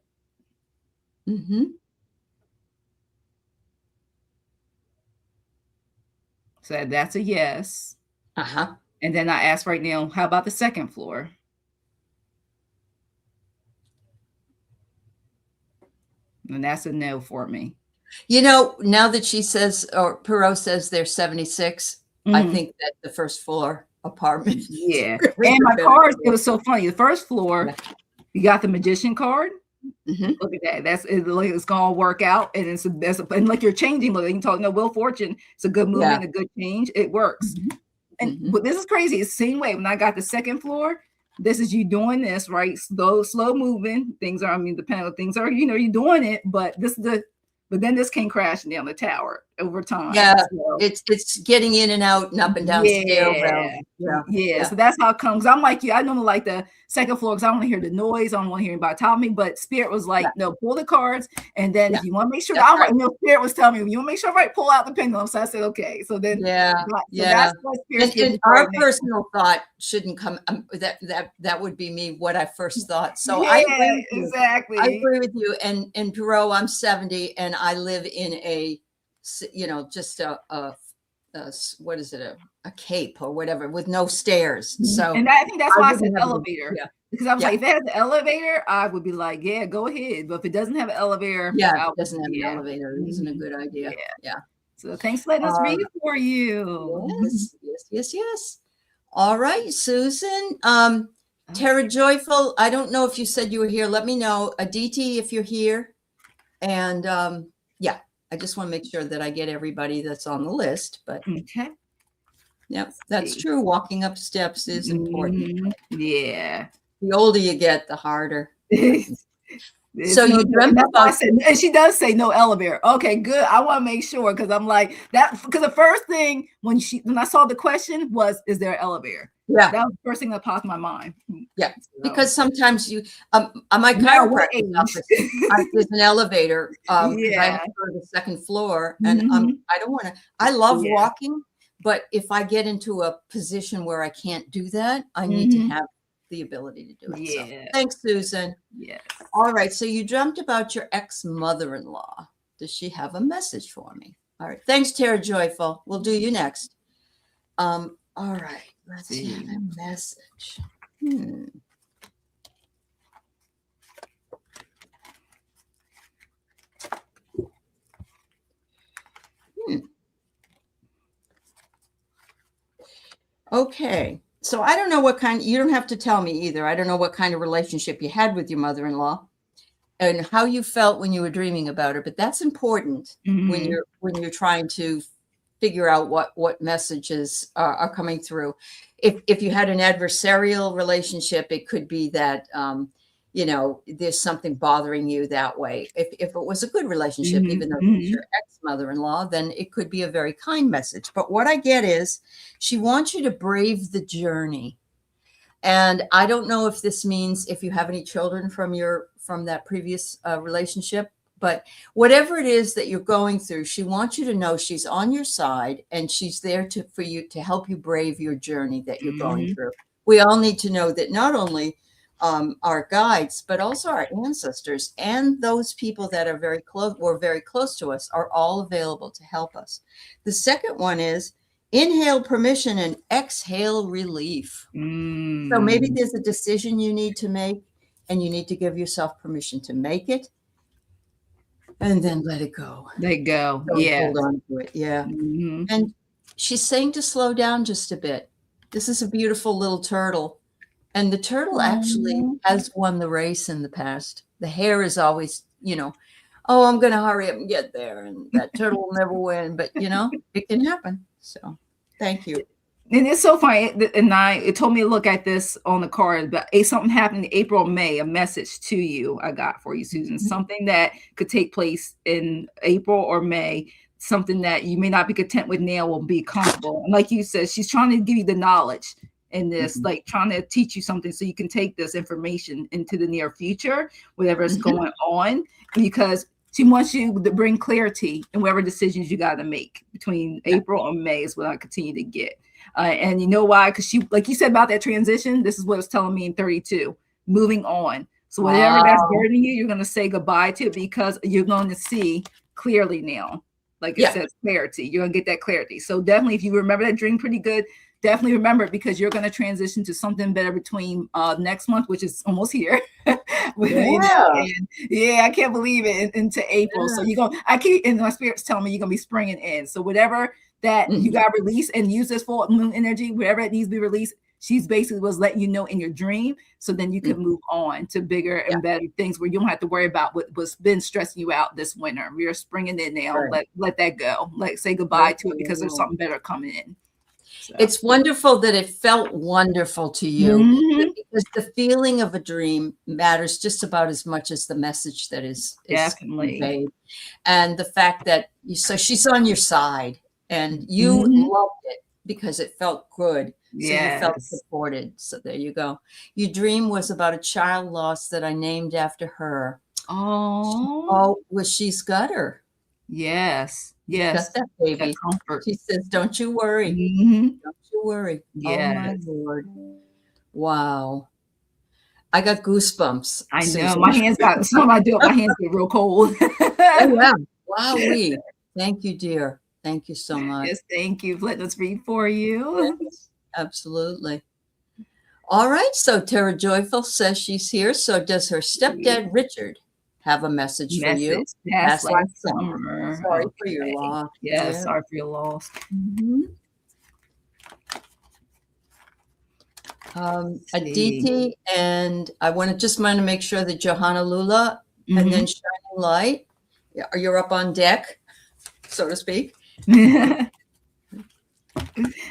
B: So that's a yes. And then I asked right now, how about the second floor? And that's a no for me.
A: Now that she says, or Perot says they're 76, I think that the first floor apartment.
B: Yeah. And my cards, it was so funny. The first floor, you got the magician card. Look at that. It's gonna work out, and and like you're changing. Look, you can talk. Wheel of Fortune. It's a good movement, a good change. It works. But this is crazy. It's the same way. When I got the second floor, this is you doing this right, slow moving. Things are. Depending on things are. You're doing it. But this is the But then this came crashing down the tower over time.
A: Yeah,
B: so.
A: it's getting in and out and up and down stairwells.
B: Yeah. So that's how it comes. I'm like you. I normally like the second floor because I don't want to hear the noise. I don't want to hear anybody telling me. But Spirit was like, no, pull the cards, and then if you want to make sure that right. Spirit was telling me, you want to make sure right, pull out the pendulum. So I said, okay. So then that's what Spirit.
A: And our personal thought shouldn't come. That would be me. What I first thought. So I agree with
B: exactly.
A: I agree with you. And Perot, I'm 70, and I live in a, just a what is it, a cape or whatever with no stairs. So
B: and I think that's why I said elevator. Because I was like, if it has an elevator, I would be like, yeah, go ahead. But if it doesn't have an elevator,
A: it doesn't have an elevator. It isn't a good idea. Yeah.
B: So thanks for letting us read it for you.
A: Yes. All right, Susan. Tara Joyful, I don't know if you said you were here. Let me know. Aditi, if you're here. And I just want to make sure that I get everybody that's on the list. But
B: okay.
A: Yep, that's true. Walking up steps is important.
B: Yeah.
A: The older you get, the harder.
B: So you dreamt about it. And she does say no elevator. Okay, good. I want to make sure because I'm like that because the first thing when I saw the question was, is there an elevator?
A: Yeah.
B: That was the first thing that popped in my mind.
A: Yeah. So. Because sometimes you on my chiropractic office, there's an elevator. I have to go to the second floor and I don't want to, I love walking, but if I get into a position where I can't do that, I need to have the ability to do it. So, thanks, Susan.
B: Yes.
A: All right. So you dreamt about your ex-mother-in-law. Does she have a message for me? All right. Thanks, Tara Joyful. We'll do you next. All right. Let's see a message. Okay. So I don't know what kind, you don't have to tell me either. I don't know what kind of relationship you had with your mother-in-law and how you felt when you were dreaming about her, but that's important when you're trying to figure out what messages are coming through. If you had an adversarial relationship, it could be that, there's something bothering you that way. If it was a good relationship, even though it's your ex-mother-in-law, then it could be a very kind message. But what I get is she wants you to brave the journey. And I don't know if this means if you have any children from that previous relationship, but whatever it is that you're going through, she wants you to know she's on your side and she's there for you to help you brave your journey that you're going through. We all need to know that not only our guides, but also our ancestors and those people that are very close to us are all available to help us. The second one is inhale permission and exhale relief. So maybe there's a decision you need to make and you need to give yourself permission to make it. And then let it go.
B: Let it go.
A: Don't hold on to it. Yeah. And she's saying to slow down just a bit. This is a beautiful little turtle. And the turtle actually has won the race in the past. The hare is always, I'm going to hurry up and get there. And that turtle will never win. But, it can happen. So thank you.
B: And it's so funny. And it told me to look at this on the card, but something happened in April, May, a message to you I got for you, Susan, something that could take place in April or May, something that you may not be content with now will be comfortable. And like you said, she's trying to give you the knowledge in this, like trying to teach you something so you can take this information into the near future, whatever is going on, because she wants you to bring clarity in whatever decisions you got to make between April and May is what I continue to get. And you know why? Because she, like you said about that transition, this is what it's telling me in 32, moving on. So whatever that's burdening you, you're going to say goodbye to because you're going to see clearly now. Like it says clarity. You're going to get that clarity. So definitely, if you remember that dream pretty good, definitely remember it because you're going to transition to something better between next month, which is almost here. I can't believe it, into April. So you're going, and my spirit's telling me you're going to be springing in. So whatever that you got to release and use this full moon energy, whatever it needs to be released, she's basically was letting you know in your dream. So then you can move on to bigger and better things where you don't have to worry about what's been stressing you out this winter. We're springing in now. Let that go. Say goodbye to it because there's something better coming in. So.
A: It's wonderful that it felt wonderful to you, because the feeling of a dream matters just about as much as the message that is
B: Definitely
A: conveyed. And the fact that so she's on your side, and you loved it because it felt good. So you felt supported. So there you go. Your dream was about a child lost that I named after her.
B: Oh,
A: She's got her.
B: Yes.
A: Got that baby.
B: That comfort.
A: She says, "Don't you worry. Don't you worry."
B: Yes.
A: Oh my Lord. Wow. I got goosebumps.
B: I know.
A: Susan.
B: My hands got, some I do it, my hands get real cold.
A: Oh, yeah. Wowee. Thank you, dear. Thank you so much.
B: Yes, thank you. Let us read for you.
A: Yes, absolutely. All right. So Tara Joyful says she's here. So does her stepdad, Richard, have a message for you?
B: That's last summer.
A: Sorry for your loss.
B: Yes, sorry for your loss.
A: Aditi, and I want to make sure that Johanna Lula and then Shining Light, you're up on deck, so to speak.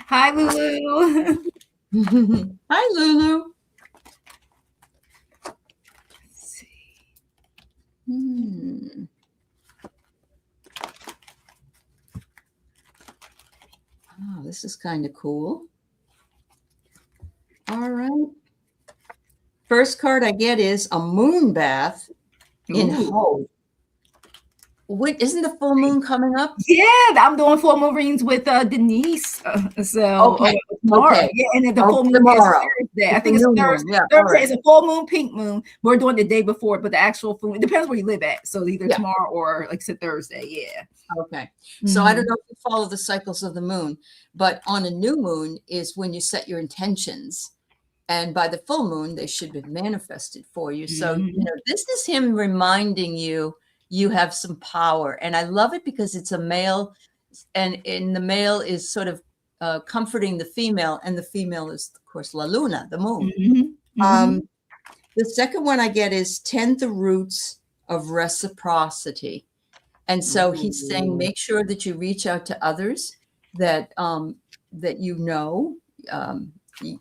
B: Hi, Lulu.
A: Hi, Lulu.
B: Let's see.
A: Oh, this is kind of cool. All right. First card I get is a moon bath in hope. Isn't the full moon coming up?
B: Yeah, I'm doing full moon readings with Denise. Tomorrow.
A: Okay.
B: Yeah, and then the full moon
A: tomorrow.
B: Is Thursday. I think it's Thursday. Yeah, Thursday is a full moon, pink moon. We're doing the day before, but the actual full moon, it depends where you live at. So either tomorrow or like I said, Thursday. Yeah.
A: Okay. So I don't know if you follow the cycles of the moon, but on a new moon is when you set your intentions. And by the full moon, they should be manifested for you. So, this is him reminding you have some power. And I love it because it's a male, and the male is sort of comforting the female, and the female is, of course, La Luna, the moon. The second one I get is tend the roots of reciprocity. And so he's saying, make sure that you reach out to others that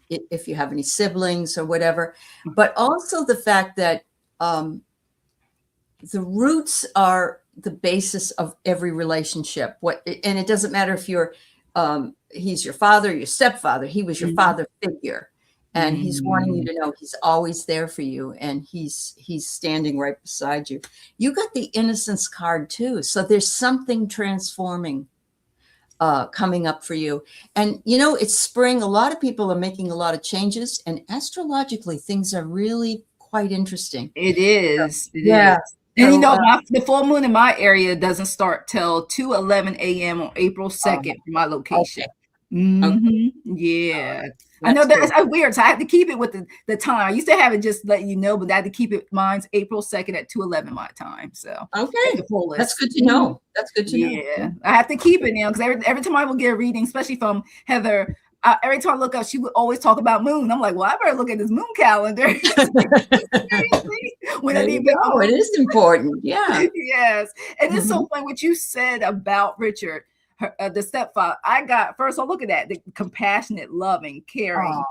A: if you have any siblings or whatever, but also the fact that the roots are the basis of every relationship. And it doesn't matter if he's your father, your stepfather, he was your father figure, and he's wanting you to know he's always there for you, and he's standing right beside you. You got the innocence card too, so there's something transforming coming up for you. And it's spring. A lot of people are making a lot of changes, and astrologically things are really quite interesting.
B: It is. And the full moon in my area doesn't start till 2:11 a.m. on April 2nd for my location. Yeah. I know that's weird. So I have to keep it with the time. I used to have it just let you know, but I had to keep it. Mine's April 2nd at 2:11 my time. So
A: that's good to know. That's good to know.
B: Yeah, I have to keep it now because every time I will get a reading, especially from Heather, every time I look up, she would always talk about moon. I'm like, well, I better look at this moon calendar.
A: It is important. Yeah.
B: Yes. And it's so funny what you said about Richard, the stepfather. I'll look at that, the compassionate, loving, caring.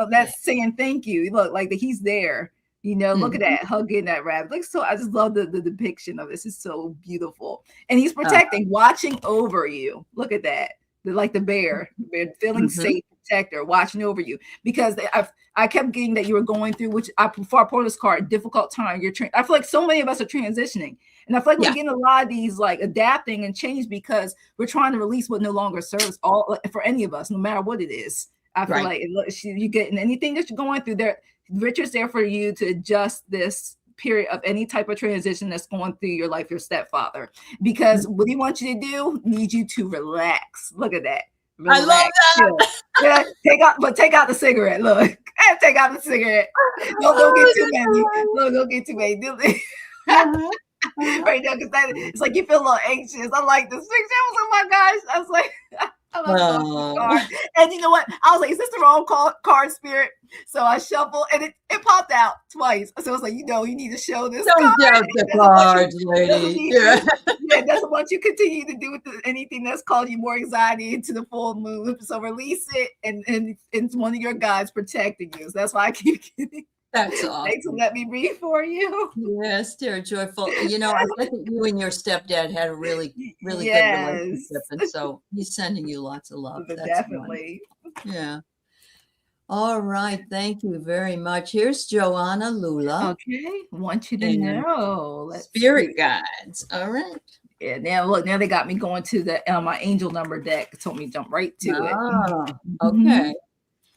B: That's saying thank you. Look, like he's there. Look at that, hugging that rabbit. I just love the depiction of this. It's so beautiful. And he's protecting, watching over you. Look at that. Like the bear feeling safe, protector, watching over you. Because I kept getting that you were going through, before I pulled this card, difficult time. I feel like so many of us are transitioning. And I feel like we're getting a lot of these like adapting and change because we're trying to release what no longer serves for any of us, no matter what it is. I feel like you get in anything that you're going through there. Richard's there for you to adjust this period of any type of transition that's going through your life, your stepfather, because what he wants you to do needs you to relax. Look at that. Relax.
A: I love that.
B: Take out the cigarette. Look, take out the cigarette. Don't get too many. Don't get too many. Right now, because it's like you feel a little anxious. I like this picture. I was like, oh my gosh. I was like, I love the card. And you know what? I was like, is this the wrong card, Spirit? So I shuffled and it popped out twice. So I was like, you need to show this
A: Don't
B: card.
A: doubt the cards, lady.
B: Yeah, it doesn't want you to continue to do with anything that's causing you more anxiety into the full moon. So release it, and it's one of your guides protecting you. So that's why I keep getting.
A: That's awesome.
B: Thanks for letting me read for you.
A: Yes, dear Joyful. I think that you and your stepdad had a really, really good relationship. And so he's sending you lots of love. That's
B: definitely.
A: Wonderful. Yeah. All right. Thank you very much. Here's Joanna Lula.
B: Okay. Want you to know.
A: Spirit guides. All right.
B: Yeah. Now look, now they got me going to the my angel number deck. It told me to jump right to it.
A: Okay.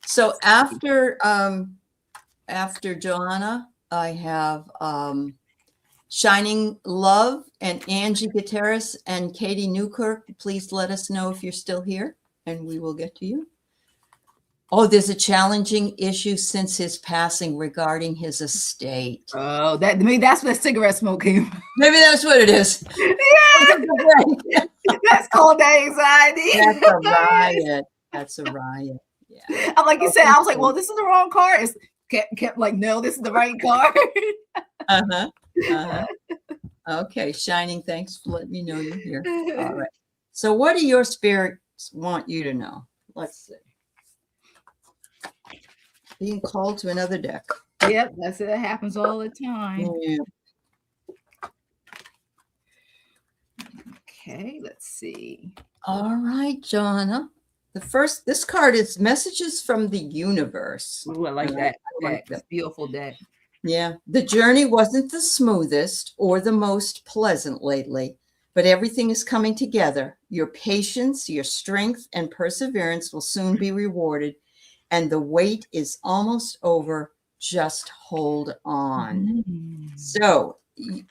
A: So after Joanna, I have Shining Love and Angie Gutierrez and Katie Newkirk. Please let us know if you're still here and we will get to you. Oh, there's a challenging issue since his passing regarding his estate.
B: Oh, maybe that's where the cigarette smoke came.
A: Maybe that's what it is.
B: Yeah. That's called anxiety.
A: That's a riot. That's a riot. Yeah.
B: I'm like you said, I was like, well, this is the wrong card. It's kept like, no, this is the right card.
A: Okay, Shining, thanks for letting me know you're here. All right. So what do your spirits want you to know? Let's see. Being called to another deck.
B: Yep, that's it. It happens all the time.
A: Yeah.
B: Okay, let's see.
A: All right, Joanna. This card is Messages from the Universe.
B: Ooh, I like that. That's beautiful deck.
A: Yeah. The journey wasn't the smoothest or the most pleasant lately, but everything is coming together. Your patience, your strength, and perseverance will soon be rewarded, and the wait is almost over. Just hold on. So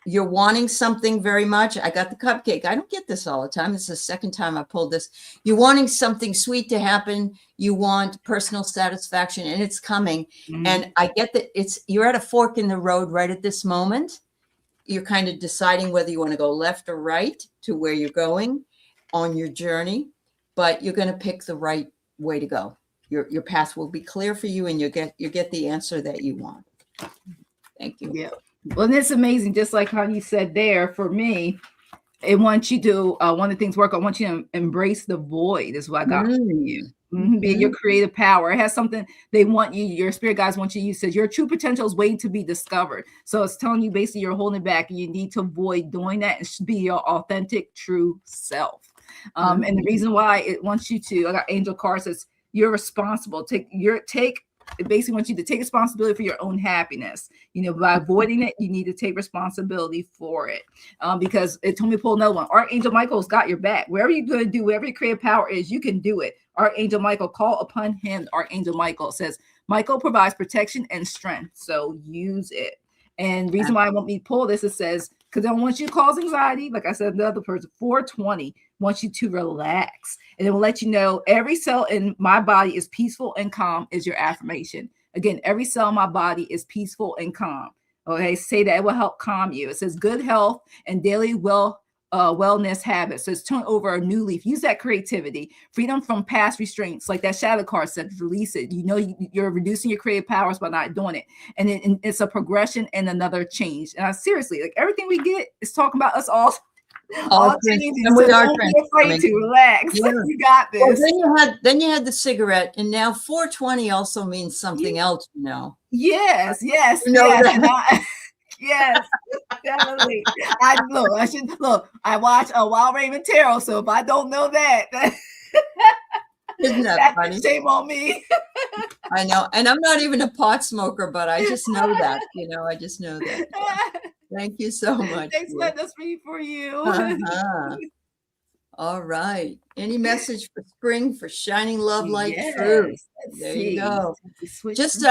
A: you're wanting something very much. I got the cupcake. I don't get this all the time. This is the second time I pulled this. You're wanting something sweet to happen. You want personal satisfaction, and it's coming. And I get that you're at a fork in the road right at this moment. You're kind of deciding whether you want to go left or right to where you're going on your journey, but you're going to pick the right way to go. Your path will be clear for you, and you get the answer that you want. Thank you.
B: Yeah. Well, it's amazing. Just like how you said there, for me, it wants you to, one of the things I want you to embrace the void is what I got from you. Be your creative power. It has something they want you, your spirit guides want you to use. Says your true potential is waiting to be discovered. So it's telling you basically you're holding back and you need to avoid doing that and be your authentic, true self. And the reason why it wants you to, I got angel card says you're responsible. It basically wants you to take responsibility for your own happiness. By avoiding it, you need to take responsibility for it. Because it told me to pull another one. Archangel Michael's got your back. Wherever you're going to do, wherever your creative power is, you can do it. Archangel Michael, call upon him. Archangel Michael says, Michael provides protection and strength. So use it. And reason why I want me to pull this, it says, because I don't want you to cause anxiety. Like I said, the other person, 420 wants you to relax. And it will let you know every cell in my body is peaceful and calm is your affirmation. Again, every cell in my body is peaceful and calm. Okay, say that it will help calm you. It says good health and daily wellness habits. So it's turn over a new leaf. Use that creativity, freedom from past restraints. Like that shadow card said, release it. You're reducing your creative powers by not doing it. And it's a progression and another change. And seriously, like everything we get is talking about us all changing.
A: And we are
B: afraid to relax. Yeah. You got this.
A: Well, then you had the cigarette, and now 420 also means something else.
B: Yes. Yes, definitely. I watch a Wild Raymond Tarot, so if I don't know that
A: isn't that funny?
B: Shame on me.
A: I know, and I'm not even a pot smoker, but I just know that. I just know that. Thank you so much.
B: Thanks for letting us read for you.
A: All right. Any message for spring for shining love, light, truth? There you go. Just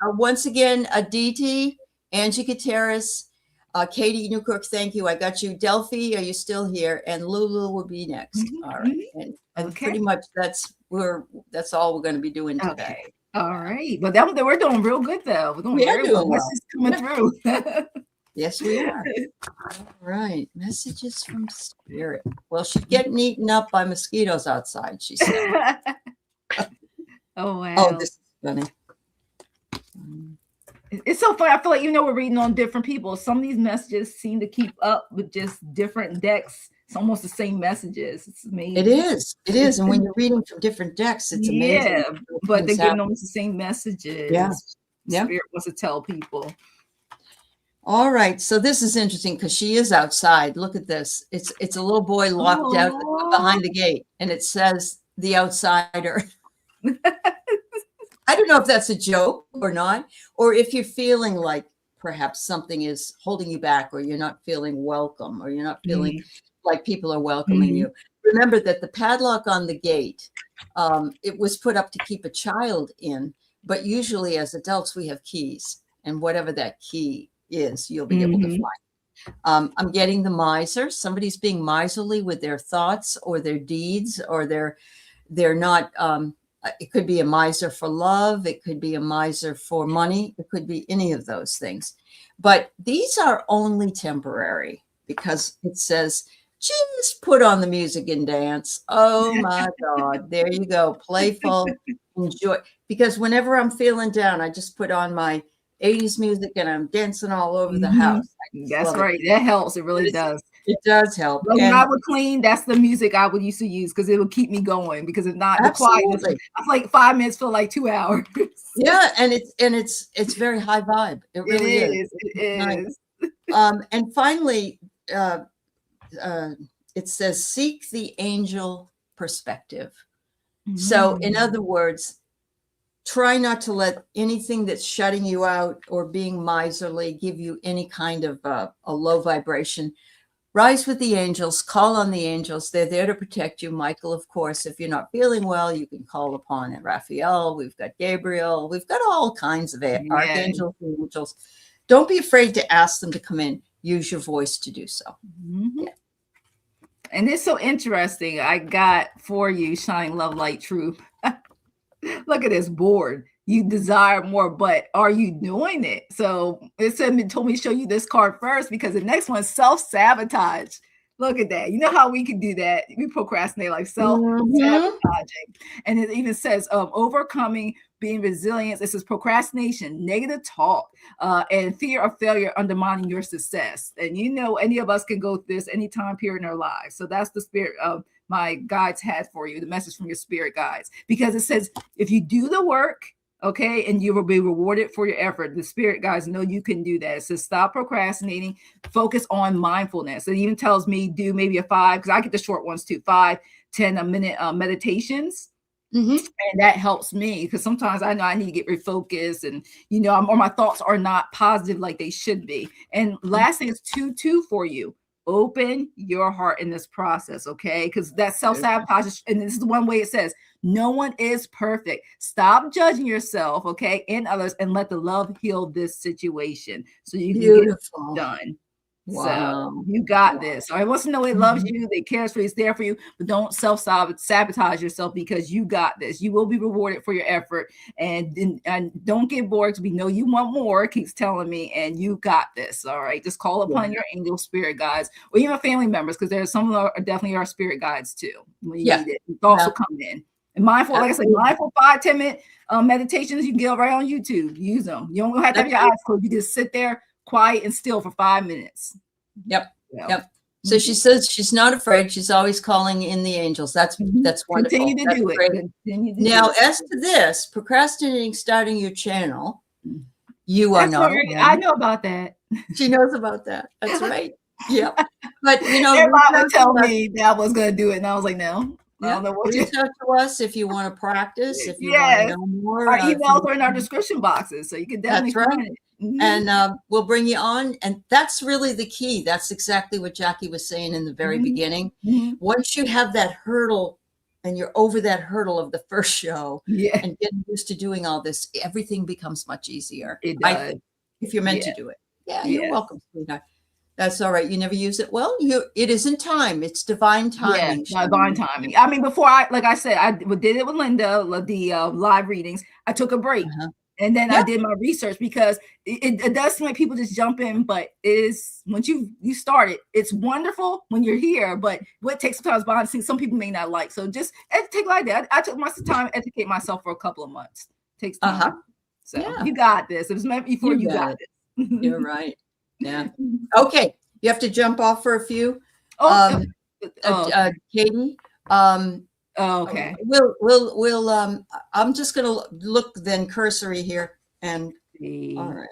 A: once again, Aditi, Angie Gutierrez, Katie Newkirk, thank you. I got you. Delphi, are you still here? And Lulu will be next. All right. And pretty much that's all we're going to be doing today.
B: Okay. All right. But we're doing real good though. We're doing very well. This is coming through.
A: Yes, we are. All right. Messages from spirit. Well, she's getting eaten up by mosquitoes outside, she said.
B: Oh, wow.
A: Oh, this is funny.
B: It's so funny. I feel like, we're reading on different people. Some of these messages seem to keep up with just different decks. It's almost the same messages. It's amazing.
A: It is. It is. And when you're reading from different decks, it's amazing.
B: Yeah, but they're giving almost the same messages.
A: Yeah.
B: Spirit wants to tell people.
A: All right. So this is interesting because she is outside. Look at this. It's a little boy locked out behind the gate, and it says the outsider. I don't know if that's a joke or not, or if you're feeling like perhaps something is holding you back, or you're not feeling welcome, or you're not feeling like people are welcoming you. Remember that the padlock on the gate, it was put up to keep a child in, but usually as adults, we have keys, and whatever that key is, you'll be able to find. I'm getting the miser. Somebody's being miserly with their thoughts or their deeds, or they're not, it could be a miser for love. It could be a miser for money. It could be any of those things. But these are only temporary, because it says, just put on the music and dance. Oh my God. There you go. Playful, enjoy. Because whenever I'm feeling down, I just put on my 80s music and I'm dancing all over the house.
B: That's right. That helps. It really does.
A: It does help.
B: When I would clean, that's the music I would used to use, because it would keep me going. Because if not, the quietness, I feel like 5 minutes feel like 2 hours.
A: Yeah, and it's very high vibe. It really is.
B: It is.
A: And finally, it says, seek the angel perspective. So in other words, try not to let anything that's shutting you out or being miserly give you any kind of a low vibration. Rise with the angels, call on the angels. They're there to protect you. Michael, of course, if you're not feeling well, you can call upon Raphael. We've got Gabriel. We've got all kinds of archangels and angels. Don't be afraid to ask them to come in. Use your voice to do so. Yeah.
B: And it's so interesting. I got for you, Shining Love, Light, Truth. Look at this board. You desire more, but are you doing it? So it told me to show you this card first, because the next one is self-sabotage. Look at that. You know how we can do that? We procrastinate, like self-sabotaging. And it even says overcoming, being resilient. This is procrastination, negative talk, and fear of failure undermining your success. And any of us can go through this any time period in our lives. So that's the spirit of my guides had for you, the message from your spirit guides, because it says, if you do the work, okay, and you will be rewarded for your effort. The spirit guides know you can do that. It says, stop procrastinating, focus on mindfulness. It even tells me do maybe a 5, because I get the short ones too, 5, 10 minute meditations. And that helps me, because sometimes I know I need to get refocused, and or my thoughts are not positive like they should be. And last thing is 2 for you. Open your heart in this process, okay? Because that self-sabotage, and this is one way it says, no one is perfect. Stop judging yourself, okay, and others, and let the love heal this situation so you can get it done. Wow. So you got this. So I want to know it loves you, they cares for you, it's there for you, but don't self-sabotage yourself, because you got this. You will be rewarded for your effort, and don't get bored, because we know you want more, it keeps telling me, and you got this. All right. Just call upon your angel spirit guides, or even family members, because there's some are definitely our spirit guides too. When you need it. Thoughts will come in. And mindful, like I said, mindful 5-10 minute meditations, you can get right on YouTube. Use them. You don't have to have your eyes closed. You just sit there quiet and still for 5 minutes.
A: Yep. So she says she's not afraid. She's always calling in the angels. That's wonderful.
B: Continue to do it.
A: Now, as to this, procrastinating starting your channel, you are not.
B: I know about that.
A: She knows about that. That's right. Yeah. But
B: everybody would tell me that I was going to do it, and I was like, no. I don't know what
A: reach out to us if you want to practice, if you want to know more.
B: Our emails are in our description boxes, so you can definitely find it.
A: And we'll bring you on. And that's really the key. That's exactly what Jackie was saying in the very beginning. Once you have that hurdle and you're over that hurdle of the first show and getting used to doing all this, everything becomes much easier.
B: It does.
A: If you're meant to do it. Yeah, you're welcome, sweetheart. That's all right. You never use it. Well, it isn't time. It's divine timing.
B: Yeah, divine timing. I mean, before like I said, I did it with Linda, the live readings. I took a break. And then I did my research, because it does seem like people just jump in, but it is, once you start it, it's wonderful when you're here, but what takes sometimes behind the scenes, some people may not like. So just take like that. I took my time to educate myself for a couple of months. It takes time. So you got this. It was meant before you got it.
A: You're right. Yeah. Okay. You have to jump off for a few. Katie.
B: Okay.
A: We'll I'm just gonna look then cursory here and all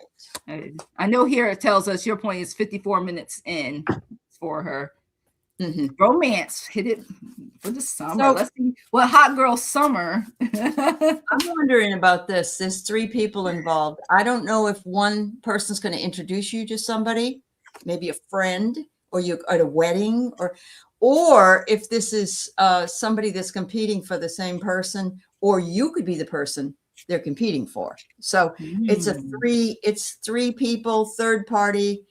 A: right.
B: I know here it tells us your point is 54 minutes in for her. Romance, hit it for the summer. So, let's see what hot girl summer.
A: I'm wondering about this. There's 3 people involved. I don't know if one person's going to introduce you to somebody, maybe a friend, or you at a wedding, or if this is somebody that's competing for the same person, or you could be the person they're competing for. So it's 3 people, third party,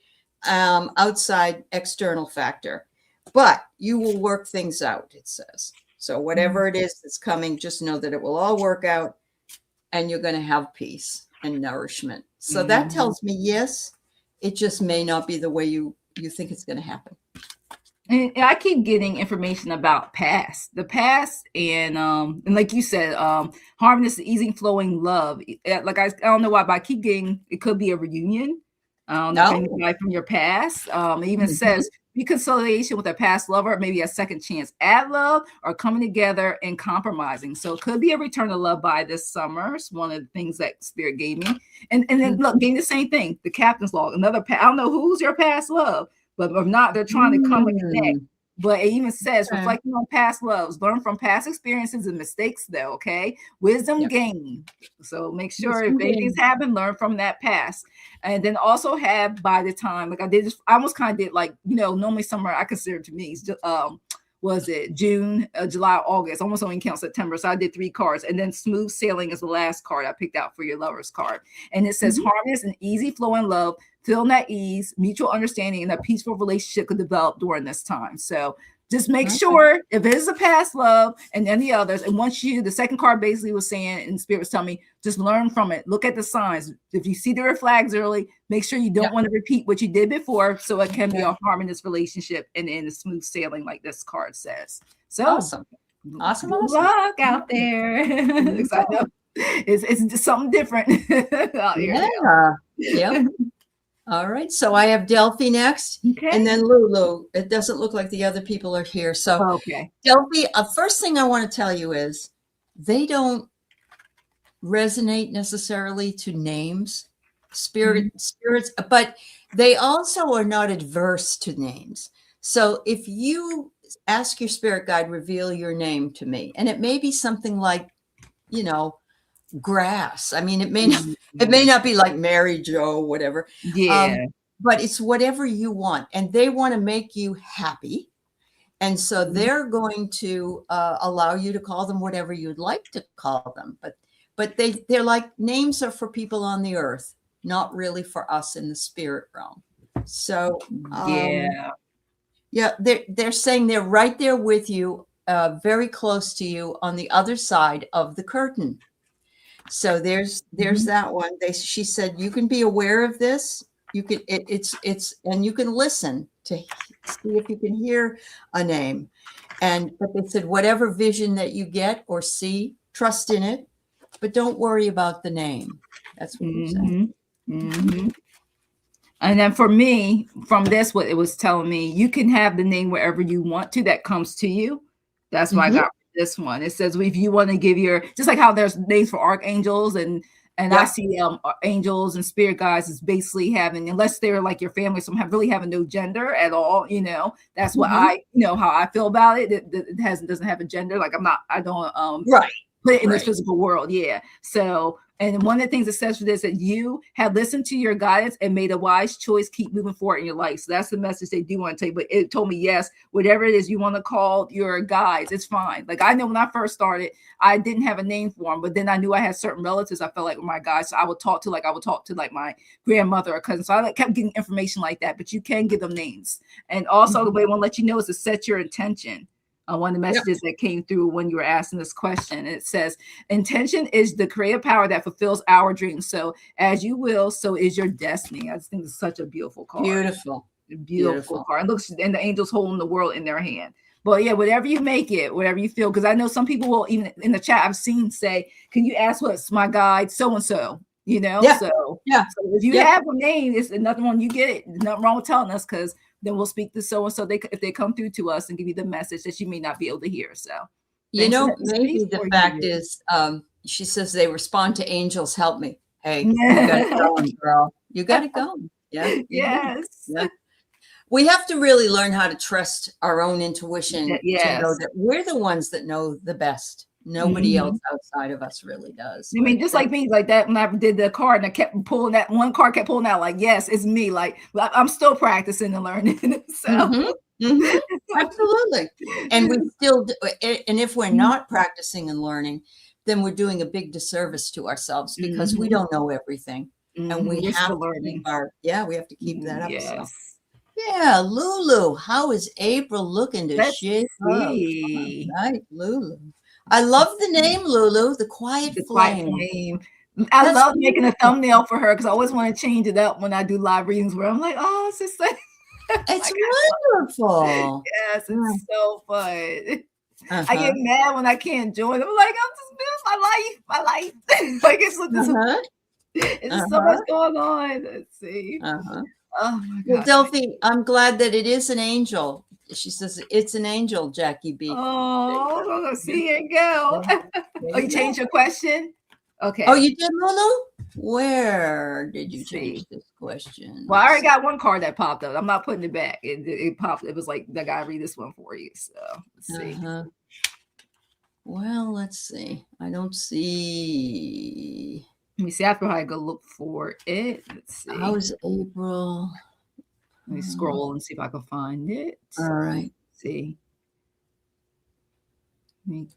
A: outside external factor. But you will work things out, it says. So whatever it is that's coming, just know that it will all work out and you're going to have peace and nourishment. So that tells me, yes, it just may not be the way you think it's going to happen.
B: And I keep getting information about the past, and like you said, harmonious, easy flowing love. Like I don't know why, but I keep getting, it could be a reunion. Anybody from your past. It even says reconciliation with a past lover, maybe a second chance at love, or coming together and compromising. So it could be a return to love by this summer. It's one of the things that Spirit gave me. And then look, getting the same thing, the captain's log, I don't know who's your past love, but if not, they're trying to come and connect. But it even says, reflecting on past loves, learn from past experiences and mistakes, though, okay? Wisdom gained. So make sure if anything's happened, learn from that past. And then also have, by the time, like I almost kind of did, like, normally summer, I consider to me, was it June, July, August, almost only count September. So I did 3 cards. And then smooth sailing is the last card I picked out for your lover's card. And it says harmonious and easy flowing love, feeling at ease, mutual understanding, and a peaceful relationship could develop during this time. So just make sure if it is a past love and any others, and once the second card basically was saying, and Spirit was telling me, just learn from it. Look at the signs. If you see the red flags early, make sure you don't want to repeat what you did before, so it can be a harmonious relationship and in a smooth sailing, like this card says. So
A: awesome.
B: Good luck out there. I know it's just something different out here.
A: Yeah. All right. So I have Delphi next, and then Lulu. It doesn't look like the other people are here. So Delphi, first thing I want to tell you is they don't resonate necessarily to names, spirits, but they also are not adverse to names. So if you ask your spirit guide, reveal your name to me, and it may be something like, grass. I mean, it may not be like Mary Jo, whatever. But it's whatever you want, and they want to make you happy. And so they're going to allow you to call them whatever you'd like to call them. But they're like, names are for people on the earth, not really for us in the spirit realm. So they're saying they're right there with you, very close to you on the other side of the curtain. So there's that one. She said you can be aware of this. You can and you can listen to see if you can hear a name. But they said whatever vision that you get or see, trust in it, but don't worry about the name. That's what you're saying.
B: And then for me, from this, what it was telling me, you can have the name wherever you want to that comes to you. That's why I got this one. It says if you want to give just like how there's names for archangels and I see angels and spirit guides is basically having, unless they're like your family, some really having no gender at all. That's what I how I feel about it. It doesn't have a gender. Like I don't put it in this physical world. So. And one of the things it says for this, that you have listened to your guidance and made a wise choice, keep moving forward in your life. So that's the message they do want to take. But it told me, yes, whatever it is you want to call your guides, it's fine. Like I know when I first started, I didn't have a name for them, but then I knew I had certain relatives I felt like were my guides. So I would talk to my grandmother or cousin. So I kept getting information like that, but you can give them names. And also the way I want to let you know is to set your intention. One of the messages that came through when you were asking this question. It says, intention is the creative power that fulfills our dreams. So as you will, so is your destiny. I just think it's such a beautiful card. Beautiful card. It looks, and the angels holding the world in their hand. But yeah, whatever you make it, whatever you feel, because I know some people will, even in the chat I've seen, say, can you ask what's my guide so-and-so? You know, so if you have a name, it's nothing wrong. You get it. There's nothing wrong with telling us, because then we'll speak to so-and-so if they come through to us and give you the message that you may not be able to hear. So,
A: you know, maybe the fact is, she says they respond to angels, help me. Hey, you got it going, girl. You got it going. Yeah.
B: Yes.
A: Yeah. We have to really learn how to trust our own intuition to know that we're the ones that know the best. Nobody else outside of us really does.
B: I mean, just like me, like that, when I did the card and I kept pulling that one card, kept pulling out, like, yes, it's me. Like, I'm still practicing and learning. So.
A: Absolutely. And we still do, and if we're not practicing and learning, then we're doing a big disservice to ourselves, because we don't know everything. And we have to keep we have to keep that up. So. Yeah, Lulu, how is April looking to shape up? Right, Lulu. I love the name Lulu, the quiet flame.
B: I love making a thumbnail for her, because I always want to change it up when I do live readings where I'm like, oh, it's just like,
A: it's wonderful.
B: Yes, it's so fun. I get mad when I can't join. I'm like, I'm just living my life. Like, it's so much going on. Let's see. Oh my God.
A: Well, Delphi, I'm glad that it is an angel. She says it's an angel, Jackie B.
B: Oh, see you go. Oh, you changed your question? Okay.
A: Oh, you did, Lulu? Where did you change this question?
B: Well, I already got one card that popped up. I'm not putting it back. It popped. It was like, I gotta read this one for you. So let's see.
A: Well, let's see. I don't see.
B: Let me see. I have to probably go look for it. Let's see.
A: How's April?
B: Let me scroll and see if I can find it.
A: All right.
B: Let's see.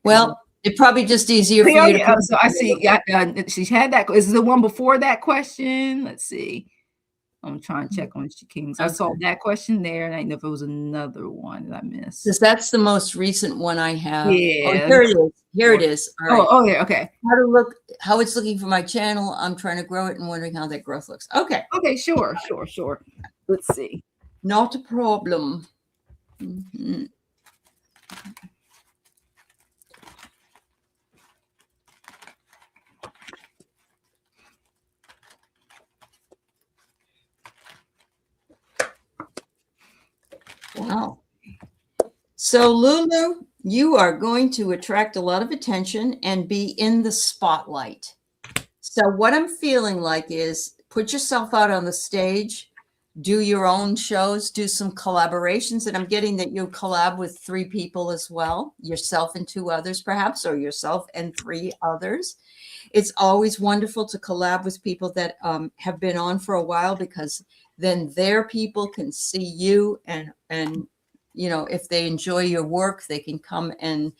A: Well, it's probably just easier for you to.
B: So I see. She had that. Is the one before that question? Let's see. I'm trying to check on Kings. I saw that question there, and I didn't know if it was another one that I missed.
A: Because that's the most recent one I have.
B: Yeah.
A: Oh, here it is. Here it is. All right.
B: Oh, yeah. Okay.
A: How it's looking for my channel. I'm trying to grow it and wondering how that growth looks. Okay.
B: Okay. Sure. Let's see.
A: Not a problem. Wow. So Lulu, you are going to attract a lot of attention and be in the spotlight. So what I'm feeling like is put yourself out on the stage, do your own shows, do some collaborations. And I'm getting that you collab with 3 people as well, yourself and 2 others perhaps, or yourself and 3 others. It's always wonderful to collab with people that have been on for a while, because then their people can see you, and you know, if they enjoy your work, they can come and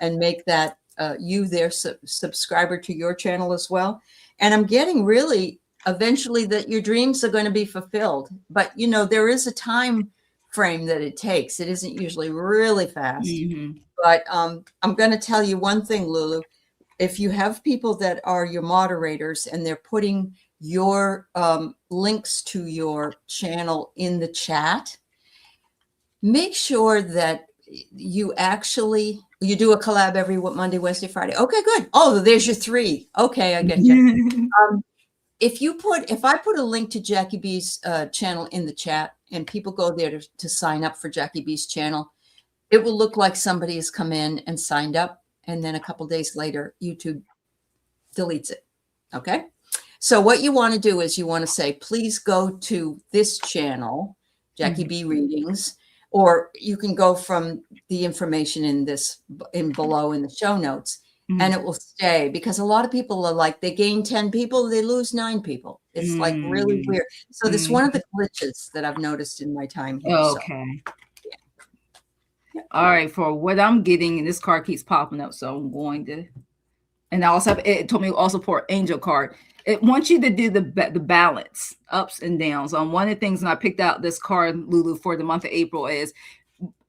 A: make that you their subscriber to your channel as well. And I'm getting really eventually that your dreams are going to be fulfilled, but you know, there is a time frame that it takes. It isn't usually really fast. But I'm going to tell you one thing, Lulu. If you have people that are your moderators and they're putting your links to your channel in the chat, make sure that you do a collab every Monday, Wednesday, Friday. Okay, good. Oh, there's your 3. Okay, I get you. If I put a link to Jackie B's channel in the chat and people go there to sign up for Jackie B's channel, it will look like somebody has come in and signed up, and then a couple days later, YouTube deletes it. Okay. So what you want to do is you want to say, please go to this channel, Jackie B Readings, or you can go from the information in below in the show notes, and it will stay, because a lot of people are like, they gain 10 people, they lose 9 people. It's like really weird. So this is one of the glitches that I've noticed in my time here.
B: Okay. So, yeah. All right. For what I'm getting, and this card keeps popping up, so I'm going to, and I also have, it told me also for angel card. It wants you to do the balance, ups and downs. One of the things, and I picked out this card, Lulu, for the month of April, is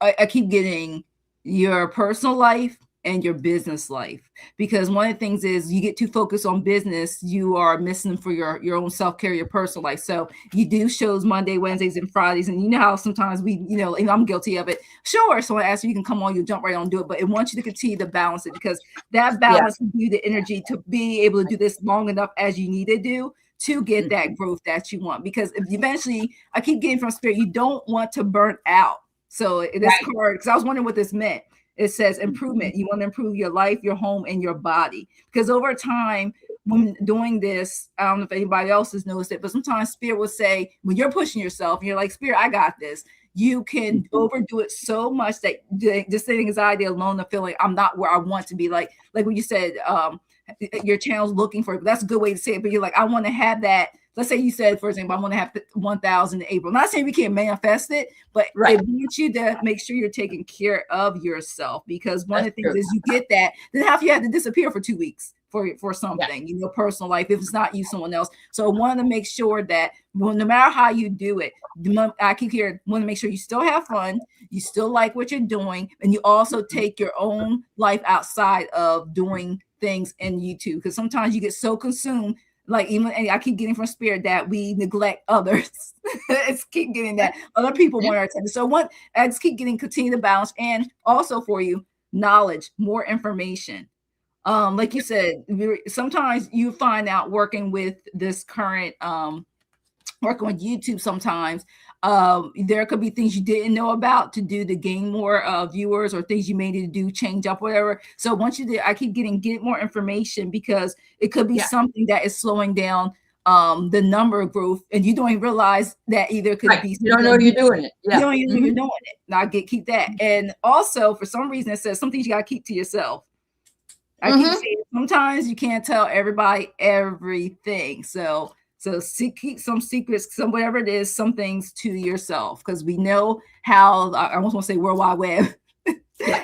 B: I keep getting your personal life and your business life. Because one of the things is you get too focused on business, you are missing for your own self-care, your personal life. So you do shows Monday, Wednesdays, and Fridays. And you know how sometimes we, and I'm guilty of it. Sure. So I ask you can come on, you jump right on and do it. But it wants you to continue to balance it, because that balance gives you the energy to be able to do this long enough as you need to do to get that growth that you want. Because if eventually, I keep getting from Spirit, you don't want to burn out. So this card, because I was wondering what this meant. It says improvement. You want to improve your life, your home, and your body. Because over time, when doing this, I don't know if anybody else has noticed it, but sometimes Spirit will say, when you're pushing yourself, and you're like, Spirit, I got this. You can overdo it so much that just the anxiety alone, the feeling I'm not where I want to be. Like when you said, your channel's looking for it. That's a good way to say it. But you're like, I want to have that. Let's say you said, for example, I want to have 1,000 in April. I'm not saying we can't manifest it, but it wants you to make sure you're taking care of yourself, because one of the things is you get that, then how if you have to disappear for 2 weeks for something, personal life, if it's not you, someone else. So I want to make sure that no matter how you do it, I keep hearing, want to make sure you still have fun, you still like what you're doing, and you also take your own life outside of doing things in YouTube, because sometimes you get so consumed. Like even I keep getting from Spirit that we neglect others. It's keep getting that other people want our attention. So I just keep continue to balance, and also for you, knowledge, more information. Like you said, sometimes you find out working with this current working with YouTube, sometimes there could be things you didn't know about to do to gain more viewers, or things you may need to do, change up, whatever. So once you do, I keep get more information, because it could be something that is slowing down the number of growth, and you don't even realize that either could be.
A: You don't know you're doing it.
B: You don't even know you're doing it. Now keep that. And also, for some reason, it says some things you got to keep to yourself. I keep saying sometimes you can't tell everybody everything. So keep some secrets, some whatever it is, some things to yourself, because we know how, I almost want to say World Wide Web,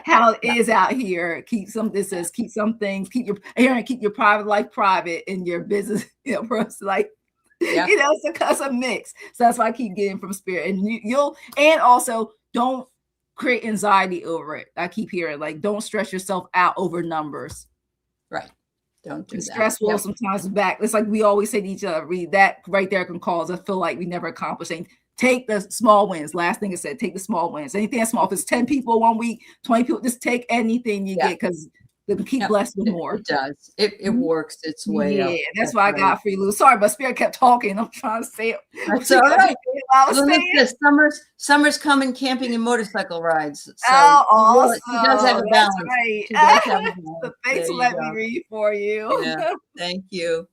B: how it is out here. Keep some things, keep your private life private, and your business, personal life. It's a mix. So that's why I keep getting from Spirit. And and also don't create anxiety over it. I keep hearing, like, don't stress yourself out over numbers.
A: Right. Don't do that.
B: Stressful sometimes back. It's like we always say to each other, read that right there can cause us feel like we never accomplished anything. Take the small wins. Last thing I said, take the small wins. Anything that's small. If it's 10 people 1 week, 20 people, just take anything you get, because they can keep blessed with more.
A: It does. It works its way up.
B: That's what I got for you, Lou. Sorry, but Spirit kept talking. I'm trying to say it.
A: That's all right. Summer's coming, camping and motorcycle rides. So
B: awesome.
A: She does have a balance.
B: Right.
A: She does have a balance.
B: So thanks for letting me read for you.
A: Yeah, thank you.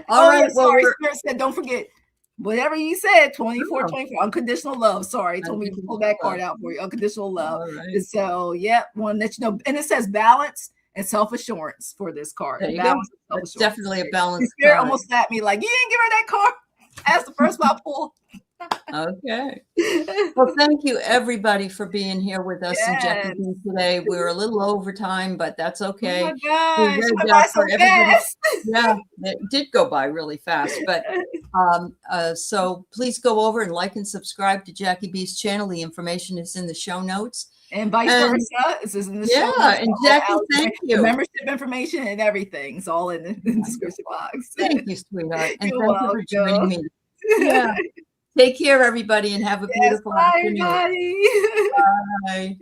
A: All right.
B: Sorry, Spirit said, don't forget, whatever you said, 24, unconditional love. Sorry, told me to pull that card out for you. Unconditional love. Right. So, one that and it says balance and self-assurance for this card.
A: There you go. It's definitely a balance.
B: Spirit almost slapped me like, you didn't give her that card. That's the first one I pulled.
A: Okay. Well, thank you everybody for being here with us and Jackie B today. We were a little over time, but that's okay.
B: Oh my gosh, so fast.
A: Yeah, it did go by really fast. But so please go over and like and subscribe to Jackie B's channel. The information is in the show notes.
B: And vice versa. This is in the show notes.
A: And Jackie, thank you.
B: The membership information and everything is all in the description box.
A: Thank you, sweetheart. And thank you for joining me. Yeah. Take care, everybody, and have a beautiful afternoon.
B: Bye.
A: Bye.